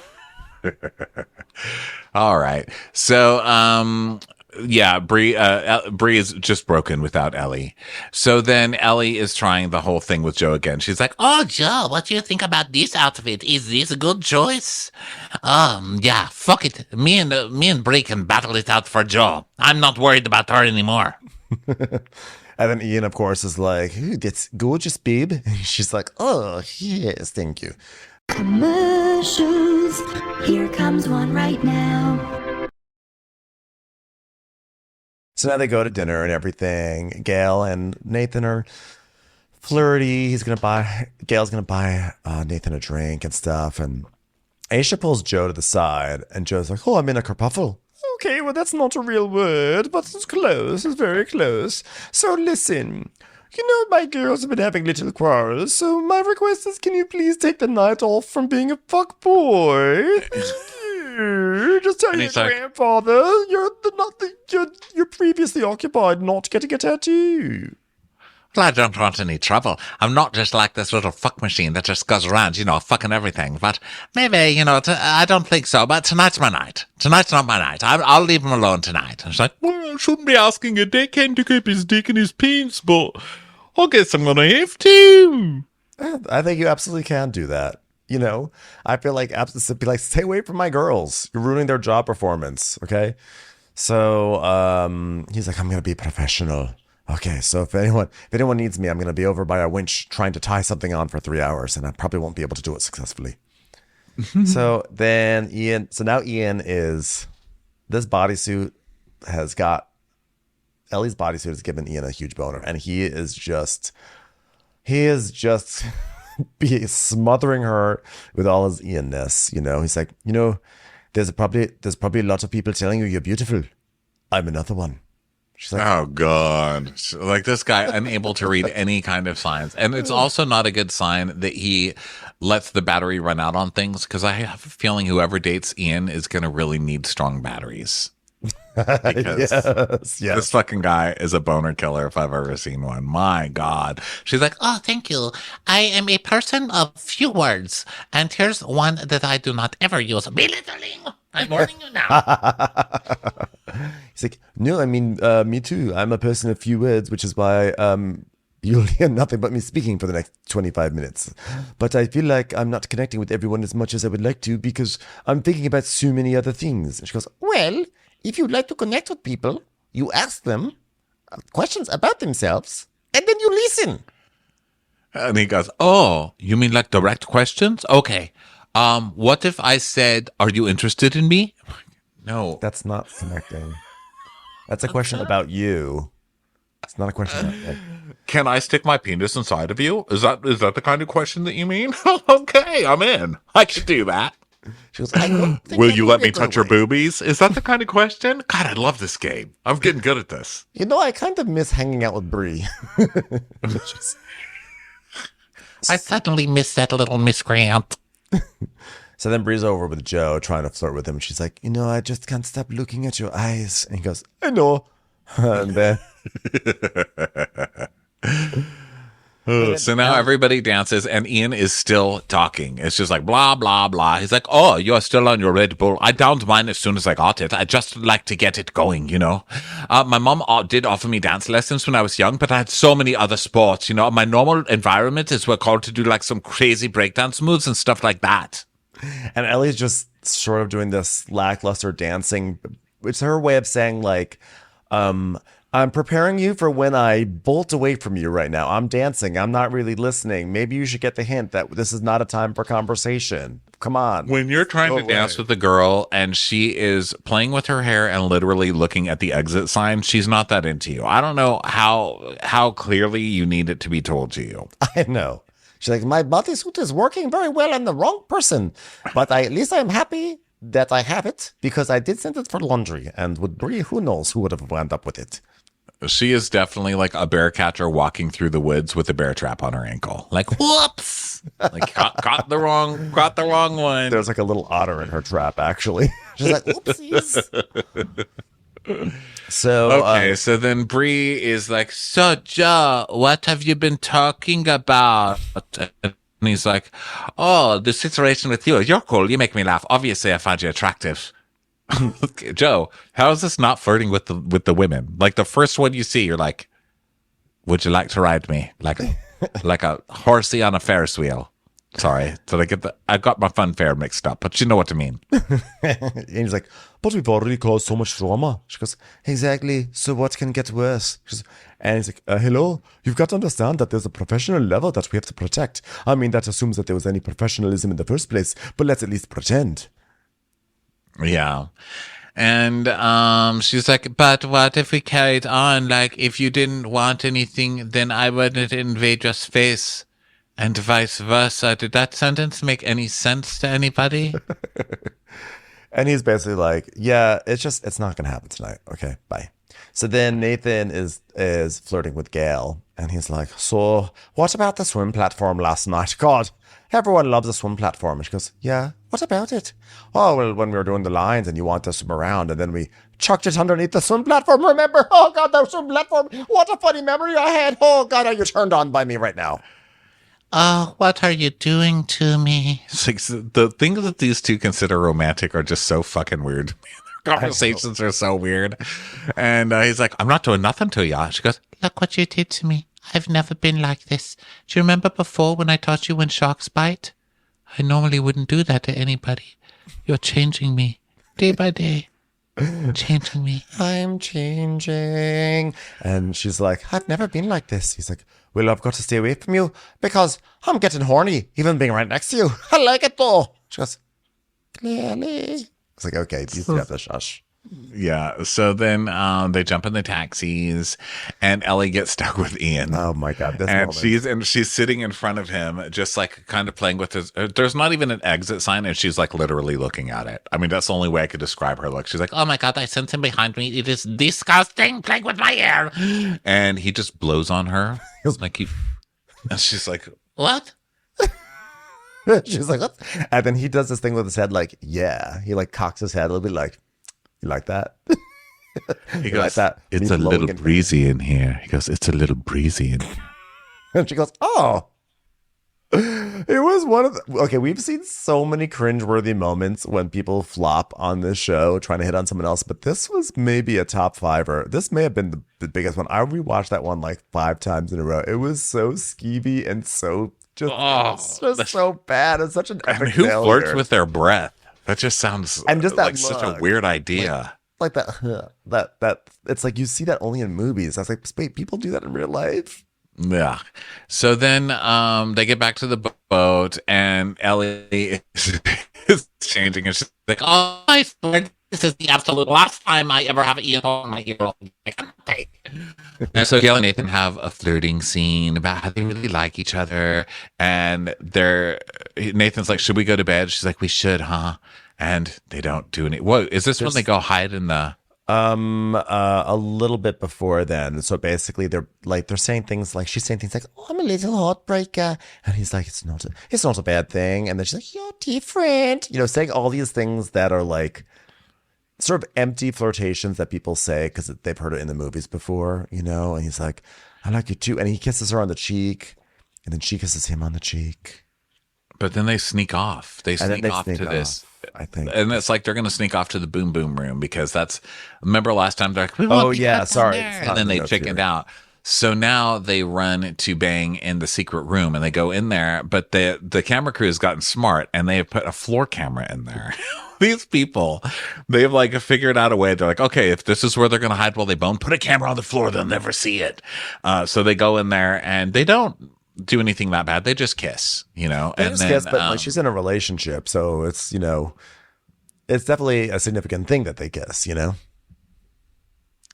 All right. So, yeah, Bree is just broken without Ellie. So then Ellie is trying the whole thing with Joe again. She's like, "Oh, Joe, what do you think about this outfit? Is this a good choice?" Yeah, fuck it. Me and Bree can battle it out for Joe. I'm not worried about her anymore. And then Ian, of course, is like, "Ooh, that's gorgeous, babe." She's like, "Oh, yes, thank you." Commercials. Here comes one right now. So now they go to dinner and everything. Gail and Nathan are flirty. Gail's gonna buy Nathan a drink and stuff. And Aisha pulls Joe to the side, and Joe's like, "Oh, I'm in a kerfuffle." Okay, well, that's not a real word, but it's close. It's very close. So listen, my girls have been having little quarrels, so my request is, can you please take the night off from being a fuckboy? Thank you. Just tell your grandfather you're previously occupied, not getting a tattoo. Well, I don't want any trouble. I'm not just like this little fuck machine that just goes around, fucking everything. But maybe, I don't think so. But tonight's my night. Tonight's not my night. I'll leave him alone tonight. And she's like, well, I shouldn't be asking a deckhand to keep his dick in his pants, but I guess I'm going to have to. I think you absolutely can do that. I feel like be like, stay away from my girls. You're ruining their job performance. Okay. So he's like, I'm going to be professional. Okay, so if anyone needs me, I'm going to be over by a winch trying to tie something on for 3 hours, and I probably won't be able to do it successfully. So now Ian is, this bodysuit has got, Ellie's bodysuit has given Ian a huge boner, and he is just be smothering her with all his Ian-ness. He's like, there's probably a lot of people telling you you're beautiful. I'm another one. She's like, oh God. Like, this guy unable to read any kind of signs. And it's also not a good sign that he lets the battery run out on things, because I have a feeling whoever dates Ian is going to really need strong batteries. Because yes. This fucking guy is a boner killer if I've ever seen one. My God. She's like, oh, thank you. I am a person of few words. And here's one that I do not ever use. Belittling. I'm warning you now. He's like, no, I mean, me too. I'm a person of few words, which is why you'll hear nothing but me speaking for the next 25 minutes. But I feel like I'm not connecting with everyone as much as I would like to, because I'm thinking about so many other things. And she goes, well, if you'd like to connect with people, you ask them questions about themselves, and then you listen. And he goes, oh, you mean like direct questions? Okay. What if I said, are you interested in me? No. That's not connecting. That's a question about you. It's not a question about me. Can I stick my penis inside of you? Is that the kind of question that you mean? Okay, I'm in. I can do that. She goes, I don't think will you let me touch your boobies? Is that the kind of question? God, I love this game. I'm getting good at this. I kind of miss hanging out with Brie. I suddenly miss that little miscreant. So then Bree's over with Joe, trying to flirt with him. She's like, I just can't stop looking at your eyes. And he goes, I know. And then... So now everybody dances, and Ian is still talking. It's just like, blah, blah, blah. He's like, oh, you're still on your Red Bull. I downed mine as soon as I got it. I just like to get it going, My mom did offer me dance lessons when I was young, but I had so many other sports, My normal environment is we're called to do like some crazy breakdance moves and stuff like that. And Ellie's just sort of doing this lackluster dancing. It's her way of saying, like, I'm preparing you for when I bolt away from you right now. I'm dancing. I'm not really listening. Maybe you should get the hint that this is not a time for conversation. Come on. When you're trying to dance with a girl and she is playing with her hair and literally looking at the exit sign, she's not that into you. I don't know how clearly you need it to be told to you. I know. She's like, my bodysuit is working very well on the wrong person, but at least I'm happy that I have it because I did send it for laundry, and with Brie, who knows who would have wound up with it. She is definitely like a bear catcher walking through the woods with a bear trap on her ankle. Like, whoops! Like, caught the wrong one. There's like a little otter in her trap, actually. She's like, oopsies. So then Bree is like, so Joe, what have you been talking about? And he's like, oh, the situation with you. You're cool. You make me laugh. Obviously, I find you attractive. Joe, how is this not flirting with the women? Like the first one you see, you're like, would you like to ride me like a horsey on a Ferris wheel? Sorry, I got my fun fair mixed up, but you know what I mean. And he's like, but we've already caused so much trauma. She goes, exactly. So what can get worse? And he's like, hello, you've got to understand that there's a professional level that we have to protect. I mean, that assumes that there was any professionalism in the first place, but let's at least pretend. Yeah. And she's like, but what if we carried on? Like, if you didn't want anything, then I wouldn't invade your space, and vice versa. Did that sentence make any sense to anybody? And he's basically like, yeah, it's not going to happen tonight. Okay, bye. So then Nathan is flirting with Gail, and he's like, so what about the swim platform last night? God, everyone loves a swim platform. And she goes, yeah, what about it? Oh, well, when we were doing the lines and you want to swim around, and then we chucked it underneath the swim platform, remember? Oh, God, that swim platform. What a funny memory I had. Oh, God, are you turned on by me right now? Oh, what are you doing to me? It's like, the things that these two consider romantic are just so fucking weird. Their conversations are so weird. And he's like, I'm not doing nothing to you. She goes, look what you did to me. I've never been like this. Do you remember before when I taught you when sharks bite? I normally wouldn't do that to anybody. You're changing me day by day. Changing me. I'm changing. And she's like, I've never been like this. He's like, well, I've got to stay away from you because I'm getting horny, even being right next to you. I like it though. She goes, clearly. It's like, okay, you have to shush. Yeah. So then they jump in the taxis, and Ellie gets stuck with Ian. Oh my God! This and she's sitting in front of him, just like kind of playing with his. There's not even an exit sign, and she's like literally looking at it. I mean, that's the only way I could describe her look. She's like, "Oh my God, I sense him behind me. It is disgusting, playing with my hair." And he just blows on her. And she's like, "What?" She's like, what? And then he does this thing with his head, like, yeah. He like cocks his head a little bit, like. You like that? He goes, like that? It's a little breezy in here. He goes, it's a little breezy in here. And she goes, oh. It was one of the... Okay, we've seen so many cringeworthy moments when people flop on this show trying to hit on someone else, but this was maybe a top fiver. This may have been the biggest one. I rewatched that one like 5 times in a row. It was so skeevy and so... Just so bad. It's such an epic who failure. Flirts with their breath? That just sounds and just like such a weird idea. Like that. It's like you see that only in movies. I was like, wait, people do that in real life? Yeah. So then they get back to the boat, and Ellie is changing, and she's like, "Oh, I swear this is the absolute last time I ever have Ian on my ear." And so Gail and Nathan have a flirting scene about how they really like each other, and Nathan's like, "Should we go to bed?" She's like, "We should, huh?" And they don't do any. Whoa, is this when they go hide in the? A little bit before then. So basically, they're saying things like, she's saying things like, "Oh, I'm a little heartbreaker," and he's like, "It's not a bad thing." And then she's like, "You're different," saying all these things that are like sort of empty flirtations that people say because they've heard it in the movies before, And he's like, "I like you too," and he kisses her on the cheek, and then she kisses him on the cheek. But then they sneak off. They sneak off to this. I think. And it's like they're going to sneak off to the boom boom room because remember last time they're like, oh, yeah, sorry. and then they chickened out. So now they run to bang in the secret room and they go in there, but the camera crew has gotten smart and they have put a floor camera in there. These people, they've like figured out a way. They're like, okay, if this is where they're going to hide while they bone, put a camera on the floor. They'll never see it. So they go in there and they don't do anything that bad. They just kiss, They just kiss, but like, she's in a relationship. So it's, it's definitely a significant thing that they kiss,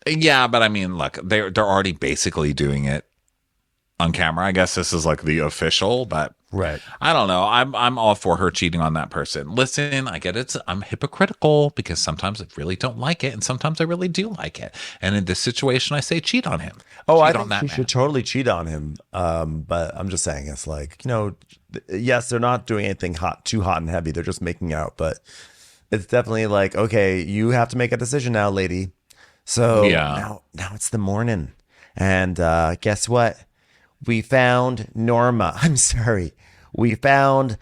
Yeah, but I mean, look, they're already basically doing it on camera. I guess this is like the official, but right. I don't know. I'm all for her cheating on that person. Listen, I get it. I'm hypocritical because sometimes I really don't like it, and sometimes I really do like it. And in this situation, I say cheat on him. Oh, I think she should totally cheat on him. But I'm just saying, it's like, yes, they're not doing anything too hot and heavy. They're just making out, but it's definitely like, okay, you have to make a decision now, lady. So now it's the morning, and guess what? We found Norma. I'm sorry. We found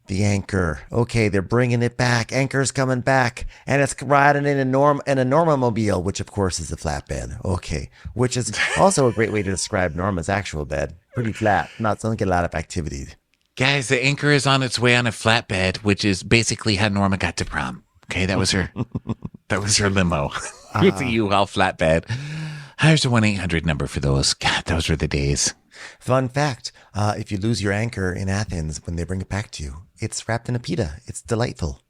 the anchor. Okay, they're bringing it back. Anchor's coming back, and it's riding in a Norma mobile, which of course is a flatbed. Okay, which is also a great way to describe Norma's actual bed. Pretty flat. Don't get a lot of activity. Guys, the anchor is on its way on a flatbed, which is basically how Norma got to prom. Okay, that was her. That was her limo. With the U-Haul flatbed. There's a 1-800 number for those. God, those were the days. Fun fact, if you lose your anchor in Athens, when they bring it back to you, it's wrapped in a pita. It's delightful.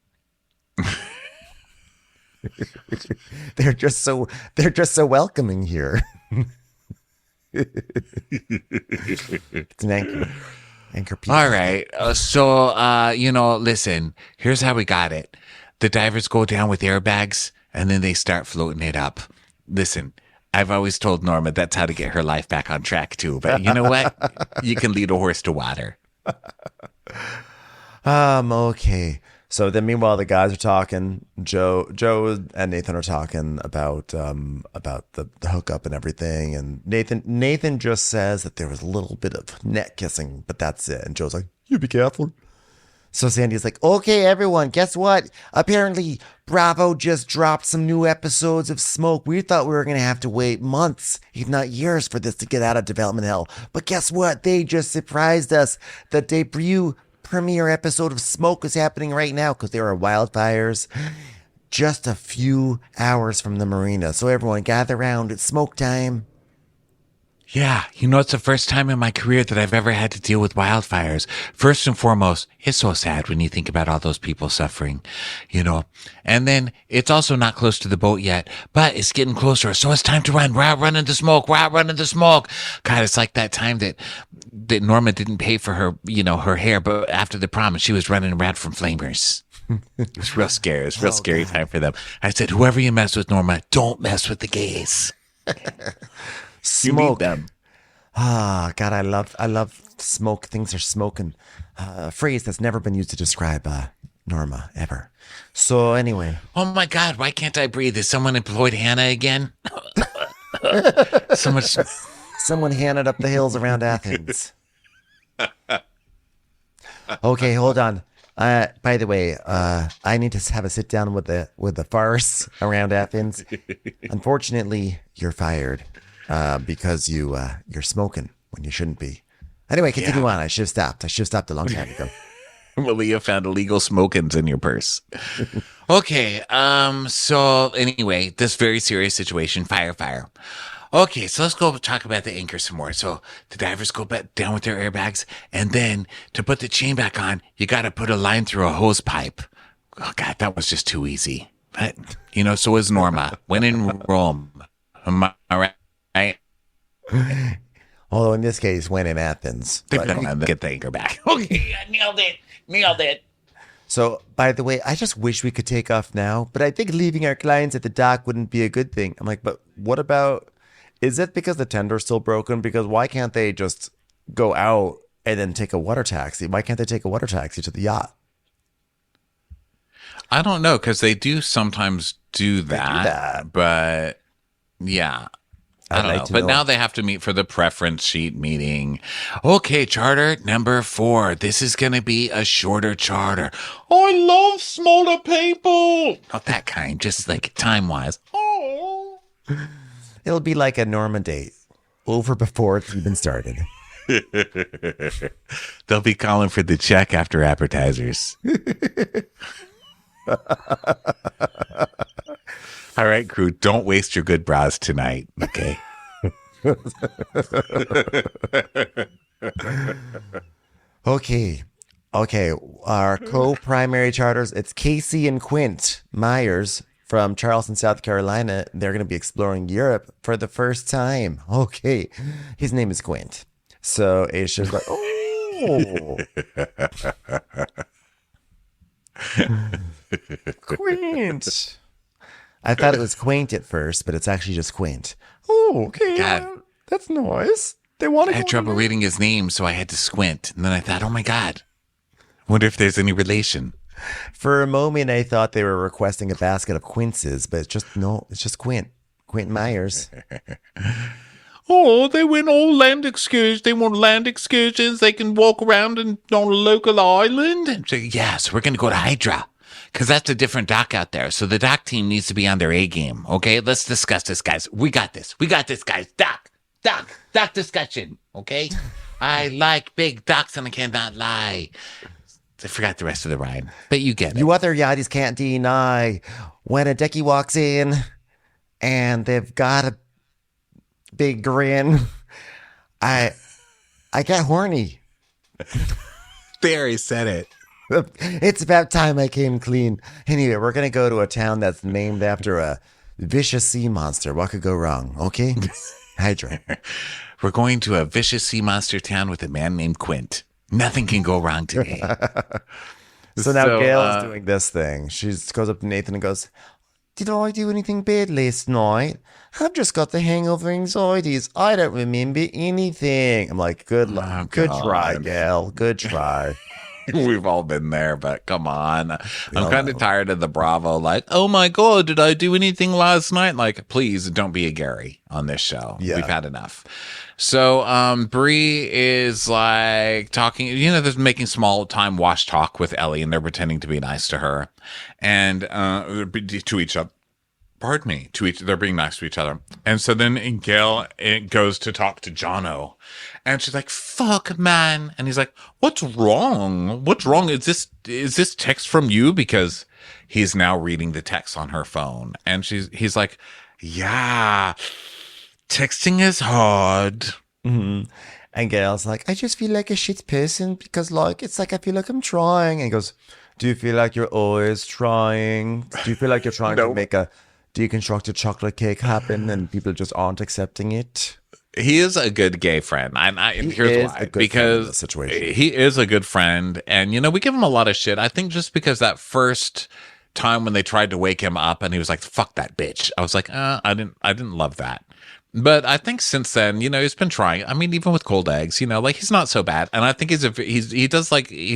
They're just so welcoming here. It's an anchor. Anchor pita. All right. Listen, here's how we got it. The divers go down with airbags and then they start floating it up. Listen, I've always told Norma that's how to get her life back on track too. But you know what? You can lead a horse to water. Okay. So then meanwhile, the guys are talking. Joe and Nathan are talking about the hookup and everything. And Nathan just says that there was a little bit of neck kissing, but that's it. And Joe's like, you be careful. So Sandy's like, okay, everyone, guess what? Apparently, Bravo just dropped some new episodes of Smoke. We thought we were going to have to wait months, if not years, for this to get out of development hell. But guess what? They just surprised us. The debut premiere episode of Smoke is happening right now because there are wildfires just a few hours from the marina. So everyone gather around. It's smoke time. Yeah, it's the first time in my career that I've ever had to deal with wildfires. First and foremost, it's so sad when you think about all those people suffering, And then it's also not close to the boat yet, but it's getting closer. So it's time to run. We're out running the smoke. We're out running the smoke. God, it's like that time that Norma didn't pay for her, her hair, but after the prom, she was running around from flamers. It was real scary. It was a real scary time for them. I said, whoever you mess with, Norma, don't mess with the gays. Smoke. You need them. God, I love smoke. Things are smoking. A phrase that's never been used to describe Norma ever. So anyway. Oh my God, why can't I breathe? Is someone employed Hannah again? Someone Hannah'd up the hills around Athens. Okay, hold on. By the way, I need to have a sit down with the farce around Athens. Unfortunately, you're fired. Because you're smoking when you shouldn't be. Anyway, continue on. I should have stopped. A long time ago. Malia found illegal smokings in your purse. Okay. So anyway, this very serious situation, fire. Okay, so let's go talk about the anchor some more. So the divers go back down with their airbags, and then to put the chain back on, you got to put a line through a hose pipe. Oh God, that was just too easy. But so is Norma. When in Rome, am I right? Although in this case, when in Athens. Get the anchor back. Okay, I nailed it. So, by the way, I just wish we could take off now, but I think leaving our clients at the dock wouldn't be a good thing. I'm like, but what about, is it because the tender's still broken? Because why can't they just go out and then take a water taxi? Why can't they take a water taxi to the yacht? I don't know, because they do sometimes do that. But yeah. I don't know. But now they have to meet for the preference sheet meeting. Okay, charter number 4. This is going to be a shorter charter. Oh, I love smaller people. Not that kind, just like time-wise. Oh. It'll be like a Norma date. over before it's even started. They'll be calling for the check after appetizers. All right, crew, don't waste your good bras tonight, okay? Okay. Our co-primary charters, it's Casey and Quint Myers from Charleston, South Carolina. They're going to be exploring Europe for the first time. Okay. His name is Quint. So Aisha's like, oh. Quint. I thought it was quaint at first, but it's actually just Quint. Oh, okay. God. That's nice. They want to I had trouble reading his name, so I had to squint. And then I thought, oh my God, wonder if there's any relation. For a moment, I thought they were requesting a basket of quinces, but it's just Quint. Quint Myers. Oh, they went all land excursions. They want land excursions. They can walk around on a local island. So, yes, we're going to go to Hydra because that's a different dock out there. So the dock team needs to be on their A game. Okay, let's discuss this, guys. We got this, guys. Dock discussion. Okay, I like big docks and I cannot lie. I forgot the rest of the rhyme, but you get it. You other yachties can't deny when a decky walks in and they've got a big grin. I get horny. There, he said it. It's about time I came clean. Anyway, we're going to go to a town that's named after a vicious sea monster. What could go wrong? Okay? Hydra. We're going to a vicious sea monster town with a man named Quint. Nothing can go wrong today. So now Gail is doing this thing. She goes up to Nathan and goes, did I do anything bad last night? I've just got the hangover anxieties. I don't remember anything. I'm like, good luck. Good try, Gail. Good try. We've all been there, but come on. I'm kind of tired of the Bravo. Like, oh my God, did I do anything last night? Like, please don't be a Gary on this show. Yeah. We've had enough. So, Bree is like talking, they're making small time wash talk with Ellie and they're pretending to be nice to her and, to each other. Pardon me, they're being nice to each other. And so then Gail goes to talk to Jono. And she's like, fuck, man. And he's like, what's wrong? What's wrong? Is this text from you? Because he's now reading the text on her phone. And he's like, yeah, texting is hard. Mm-hmm. And Gail's like, I just feel like a shit person because it's like I feel like I'm trying. And he goes, do you feel like you're always trying? Do you feel like you're trying to make a deconstructed chocolate cake happen and people just aren't accepting it? He is a good gay friend. Here's why. Because he is a good friend. And, we give him a lot of shit. I think just because that first time when they tried to wake him up and he was like, fuck that bitch. I was like, I didn't love that. But I think since then, he's been trying. I mean, even with cold eggs, he's not so bad. And I think he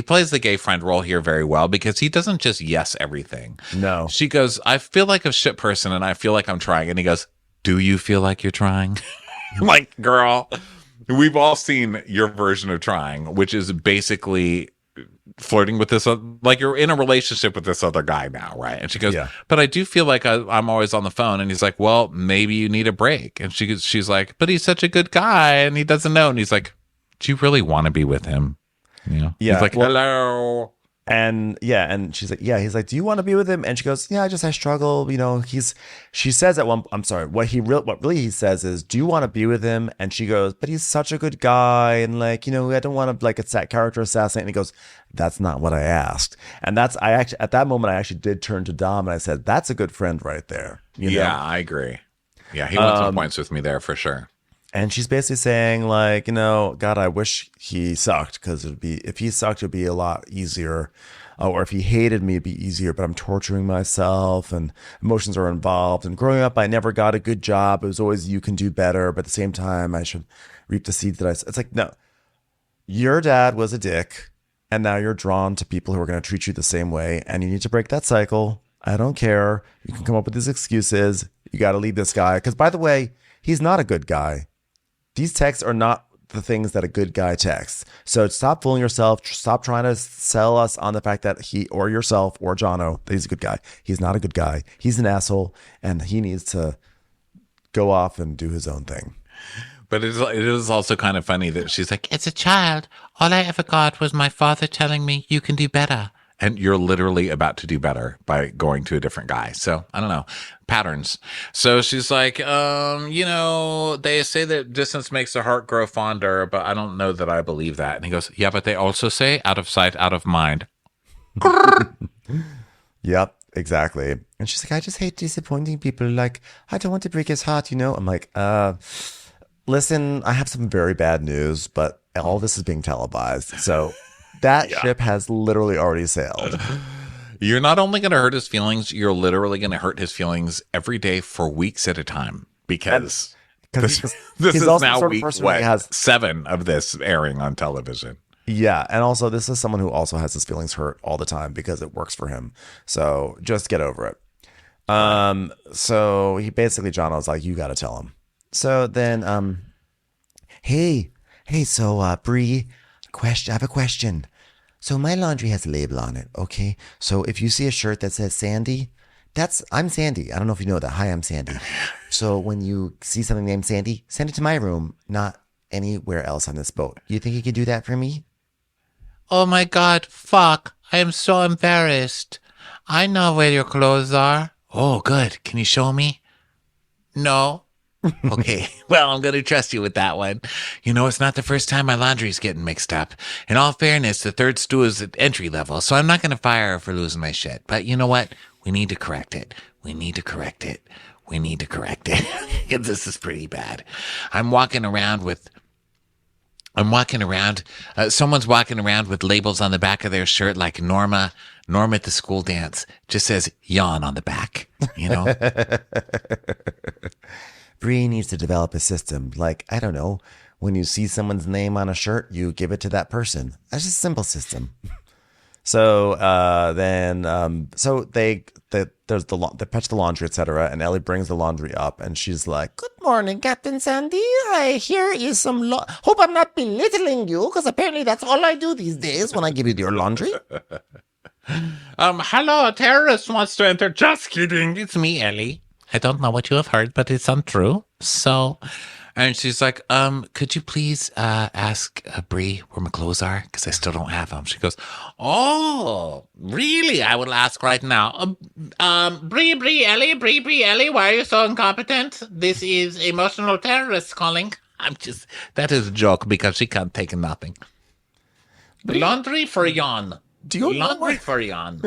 plays the gay friend role here very well because he doesn't just yes everything. No. She goes, I feel like a shit person and I feel like I'm trying. And he goes, do you feel like you're trying? Like, girl, we've all seen your version of trying, which is basically flirting with this, like you're in a relationship with this other guy now, right? And she goes, yeah. But I do feel like I'm always on the phone. And he's like, well, maybe you need a break. And she's like, but he's such a good guy and he doesn't know. And he's like, do you really want to be with him? Yeah. He's like, hello. And she's like, yeah, he's like, do you want to be with him? And she goes, yeah, I struggle. She says at one, I'm sorry, what really he says is, do you want to be with him? And she goes, but he's such a good guy. And I don't want to it's that character assassinate. And he goes, that's not what I asked. And at that moment, I actually did turn to Dom and I said, that's a good friend right there. Yeah, I agree. Yeah. He went some points with me there for sure. And she's basically saying God, I wish he sucked because if he sucked, it'd be a lot easier. Or if he hated me, it'd be easier, but I'm torturing myself and emotions are involved. And growing up, I never got a good job. It was always, you can do better. But at the same time, I should reap the seeds that it's like, no, your dad was a dick. And now you're drawn to people who are going to treat you the same way. And you need to break that cycle. I don't care. You can come up with these excuses. You got to leave this guy. Because by the way, he's not a good guy. These texts are not the things that a good guy texts. So stop fooling yourself. Stop trying to sell us on the fact that he or yourself or Jono, that he's a good guy. He's not a good guy. He's an asshole and he needs to go off and do his own thing. But it is also kind of funny that she's like, as a child, all I ever got was my father telling me you can do better. And you're literally about to do better by going to a different guy. So I don't know. Patterns. So she's like, they say that distance makes the heart grow fonder, but I don't know that I believe that. And he goes, yeah, but they also say out of sight, out of mind. Yep, exactly. And she's like, I just hate disappointing people. Like, I don't want to break his heart, I'm like, listen, I have some very bad news, but all this is being televised. So that ship has literally already sailed. You're not only going to hurt his feelings, you're literally going to hurt his feelings every day for weeks at a time. Because this is now week 7 of this airing on television. Yeah, and also this is someone who also has his feelings hurt all the time because it works for him. So just get over it. So he basically, John was like, you got to tell him. So then, hey, so Bree, I have a question. So my laundry has a label on it, okay? So if you see a shirt that says Sandy, I'm Sandy. I don't know if you know that. Hi, I'm Sandy. So when you see something named Sandy, send it to my room, not anywhere else on this boat. You think you could do that for me? Oh my God, fuck. I am so embarrassed. I know where your clothes are. Oh, good. Can you show me? No. Okay. Well, I'm going to trust you with that one. It's not the first time my laundry's getting mixed up. In all fairness, the third stew is at entry level, so I'm not going to fire her for losing my shit. But you know what? We need to correct it. This is pretty bad. Someone's walking around with labels on the back of their shirt like Norma at the school dance. Just says yawn on the back, Bree needs to develop a system. Like, I don't know, when you see someone's name on a shirt, you give it to that person. That's just a simple system. So they patch the laundry, etc. And Ellie brings the laundry up, and she's like, "Good morning, Captain Sandy. Here is some. Hope I'm not belittling you, because apparently that's all I do these days when I give you your laundry." Hello, a terrorist wants to enter. Just kidding. It's me, Ellie. I don't know what you have heard, but it's untrue. So, and she's like, could you please ask Bree where my clothes are? Because I still don't have them. She goes, oh, really? I will ask right now. Bree, Ellie, why are you so incompetent? This is emotional terrorist calling. That is a joke because she can't take nothing. Laundry for yawn. Do you laundry for yawn?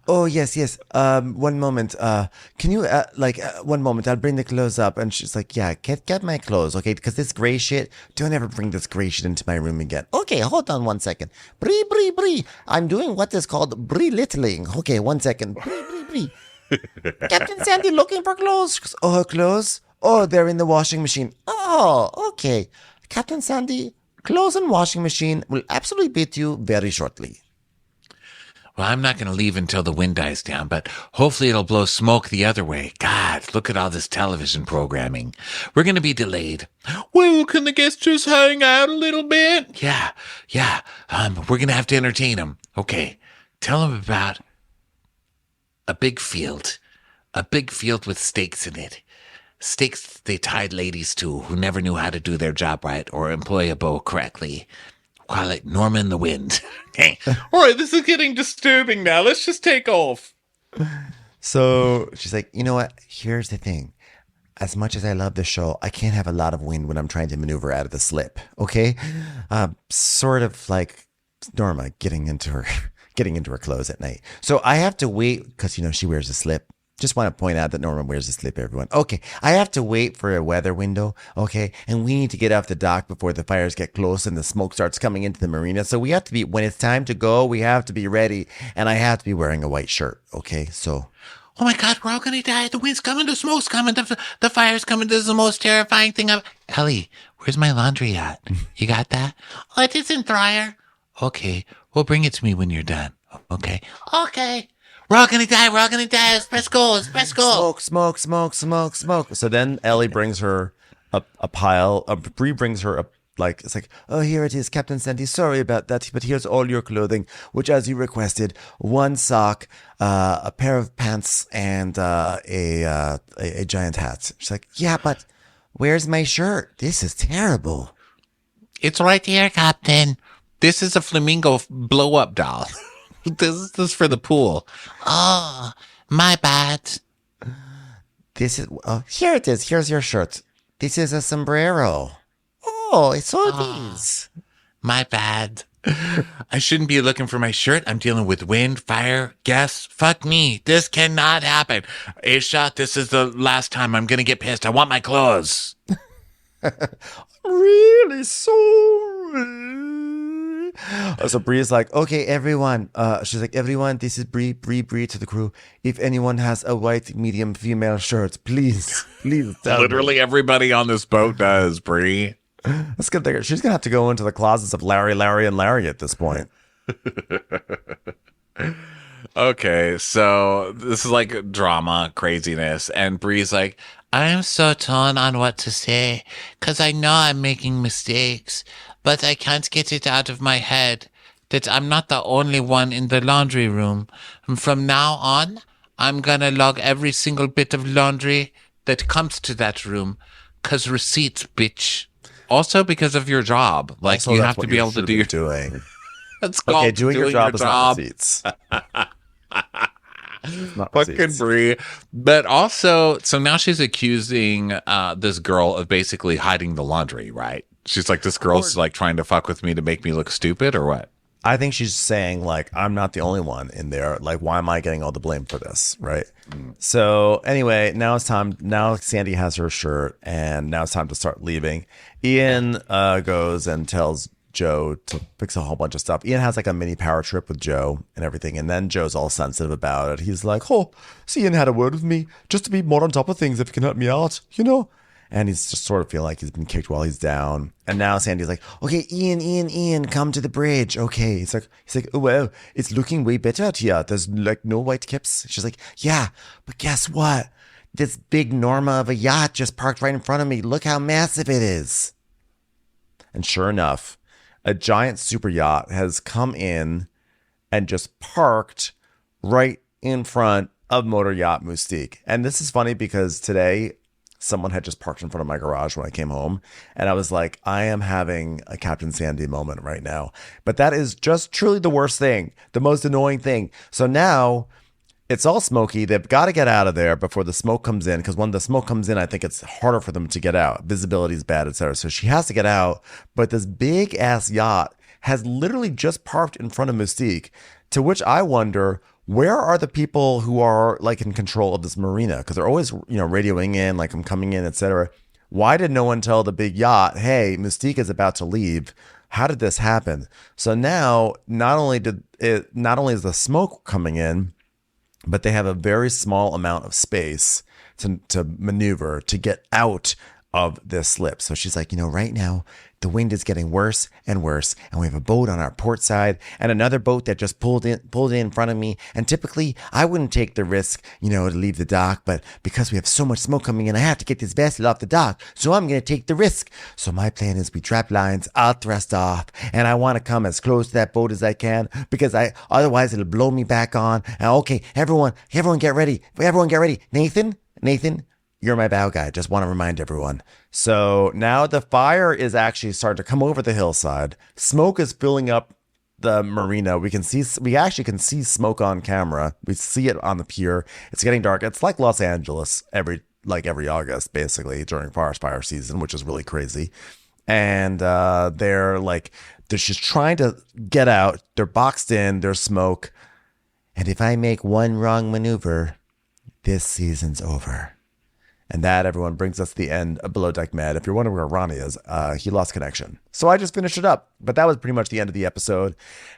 Oh, yes. 1 moment. Can you, 1 moment, I'll bring the clothes up. And she's like, yeah, get my clothes, okay? Because this gray shit, don't ever bring this gray shit into my room again. Okay, hold on 1 second. Bree. I'm doing what is called Bree-littling. Okay, 1 second. Bree. Captain Sandy looking for clothes. Oh, her clothes? Oh, they're in the washing machine. Oh, okay. Captain Sandy, clothes and washing machine will absolutely beat you very shortly. Well, I'm not going to leave until the wind dies down, but hopefully it'll blow smoke the other way. God, look at all this television programming. We're going to be delayed. Well, can the guests just hang out a little bit? Yeah. We're going to have to entertain them. Okay, tell them about a big field with stakes in it. Stakes they tied ladies to who never knew how to do their job right or employ a bow correctly. Call it Norma in the Wind. Okay. All right, this is getting disturbing now. Let's just take off. So she's like, you know what? Here's the thing. As much as I love the show, I can't have a lot of wind when I'm trying to maneuver out of the slip. Okay? Sort of like Norma getting into her clothes at night. So I have to wait because, she wears a slip. Just want to point out that Norma wears a slip, everyone. Okay, I have to wait for a weather window, okay? And we need to get off the dock before the fires get close and the smoke starts coming into the marina. So we have to be, when it's time to go, we have to be ready. And I have to be wearing a white shirt, okay? So... Oh my God, we're all going to die. The wind's coming, the smoke's coming, the fire's coming. This is the most terrifying thing I've... Ellie, where's my laundry at? You got that? Oh, it isn't dryer. Okay, well, bring it to me when you're done, okay? Okay. We're all gonna die. Let's go. Smoke. So then Ellie brings her a pile. Bree brings her it's like, oh, here it is, Captain Sandy. Sorry about that, but here's all your clothing, which, as you requested, 1 sock, a pair of pants, and a giant hat. She's like, yeah, but Where's my shirt? This is terrible. It's right here, Captain. This is a flamingo blow-up doll. This is for the pool. Oh, my bad. This is, here it is. Here's your shirt. This is a sombrero. Oh, it's all these. My bad. I shouldn't be looking for my shirt. I'm dealing with wind, fire, gas. Fuck me. This cannot happen. Aisha, this is the last time I'm going to get pissed. I want my clothes. Really sorry. So Bree's like, okay, everyone. She's like, everyone, this is Bree to the crew. If anyone has a white medium female shirt, please tell Literally me. everybody on this boat does, Bree. That's good. She's gonna have to go into the closets of Larry, and Larry at this point. Okay, so this is like drama, craziness, and Bree's like, I'm so torn on what to say, 'cause I know I'm making mistakes, but I can't get it out of my head that I'm not the only one in the laundry room. And from now on, I'm gonna log every single bit of laundry that comes to that room, 'cause receipts, bitch. Also because of your job. Like, Also, you that's have to what be you able to should do be your doing. It's Okay, called doing your job is not receipts. Not Fucking receipts. Brie. But also, so now she's accusing this girl of basically hiding the laundry, right? She's like, this girl's like trying to fuck with me to make me look stupid or what? I think she's saying, like, I'm not the only one in there. Like, why am I getting all the blame for this? Right. So anyway, now it's time. Now Sandy has her shirt, and now it's time to start leaving. Ian goes and tells Joe to fix a whole bunch of stuff. Ian has like a mini power trip with Joe and everything. And then Joe's all sensitive about it. He's like, oh, so Ian had a word with me just to be more on top of things if you can help me out, you know? And he's just sort of feeling like he's been kicked while he's down. And now Sandy's like, okay, Ian, come to the bridge. Okay. He's like, oh, well, it's looking way better out here. There's like no white caps. She's like, yeah, but guess what? This big Norma of a yacht just parked right in front of me. Look how massive it is. And sure enough, a giant super yacht has come in and just parked right in front of Motor Yacht Moustique. And this is funny because today someone had just parked in front of my garage when I came home. And I was like, I am having a Captain Sandy moment right now. But that is just truly the worst thing, the most annoying thing. So now it's all smoky. They've got to get out of there before the smoke comes in, because when the smoke comes in, I think it's harder for them to get out. Visibility is bad, etc. So she has to get out. But this big ass yacht has literally just parked in front of Mystique, to which I wonder, where are the people who are like in control of this marina? Because they're always, radioing in, like, I'm coming in, etc. Why did no one tell the big yacht, hey, Mystique is about to leave? How did this happen? So now, not only is the smoke coming in, but they have a very small amount of space to maneuver to get out of this slip. So she's like, right now the wind is getting worse and worse, and we have a boat on our port side and another boat that just pulled in front of me. And typically I wouldn't take the risk, to leave the dock, but because we have so much smoke coming in, I have to get this vessel off the dock. So I'm going to take the risk. So my plan is we trap lines, I'll thrust off, and I want to come as close to that boat as I can, because otherwise it'll blow me back on. And okay, everyone get ready. Nathan, you're my bow guy. Just want to remind everyone. So now the fire is actually starting to come over the hillside. Smoke is filling up the marina. We actually can see smoke on camera. We see it on the pier. It's getting dark. It's like Los Angeles every August, basically, during forest fire season, which is really crazy. And they're just trying to get out. They're boxed in. There's smoke. And if I make one wrong maneuver, this season's over. And that, everyone, brings us to the end of Below Deck Med. If you're wondering where Ronnie is, he lost connection. So I just finished it up. But that was pretty much the end of the episode.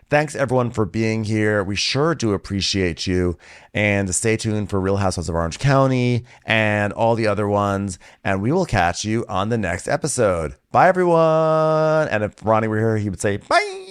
Thanks, everyone, for being here. We sure do appreciate you. And stay tuned for Real Housewives of Orange County and all the other ones. And we will catch you on the next episode. Bye, everyone. And if Ronnie were here, he would say bye.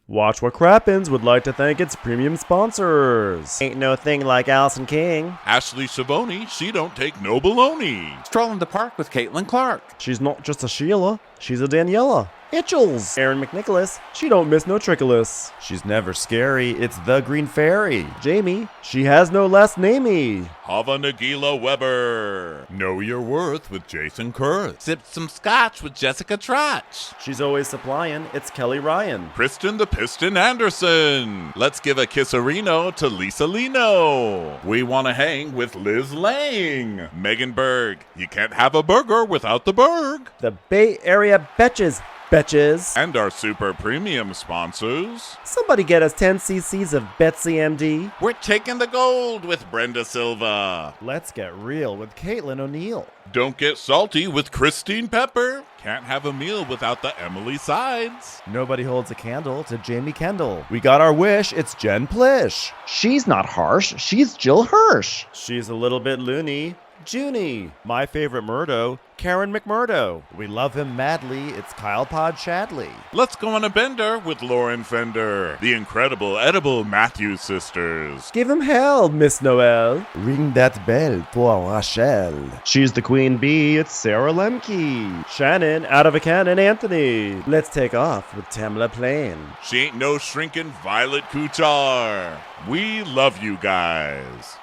Watch What Crappens would like to thank its premium sponsors. Ain't no thing like Allison King. Ashley Savoni, she don't take no baloney. Stroll in the park with Caitlin Clark. She's not just a Sheila, she's a Daniela. Itchels. Erin McNicholas, she don't miss no trickolas. She's never scary, it's the Green Fairy. Jamie, she has no last namey. Hava Nagila Weber. Know your worth with Jason Kurth. Sipped some scotch with Jessica Trotch. She's always supplying, it's Kelly Ryan. Kristen the Piston Anderson. Let's give a kisserino to Lisa Lino. We want to hang with Liz Lang. Megan Berg. You can't have a burger without the Berg. The Bay Area Betches. Betches. And our super premium sponsors. Somebody get us 10 cc's of Betsy MD. We're taking the gold with Brenda Silva. Let's get real with Caitlin O'Neill. Don't get salty with Christine Pepper. Can't have a meal without the Emily Sides. Nobody holds a candle to Jamie Kendall. We got our wish, it's Jen Plish. She's not harsh, she's Jill Hirsch. She's a little bit loony. Junie. My favorite Murdo, Karen McMurdo. We love him madly, it's Kyle Pod Shadley. Let's go on a bender with Lauren Fender. The incredible edible Matthews sisters. Give him hell, Miss Noel. Ring that bell for Rachel. She's the queen bee, it's Sarah Lemke. Shannon, out of a cannon, Anthony. Let's take off with Tamla Plain. She ain't no shrinking Violet Kuchar. We love you guys.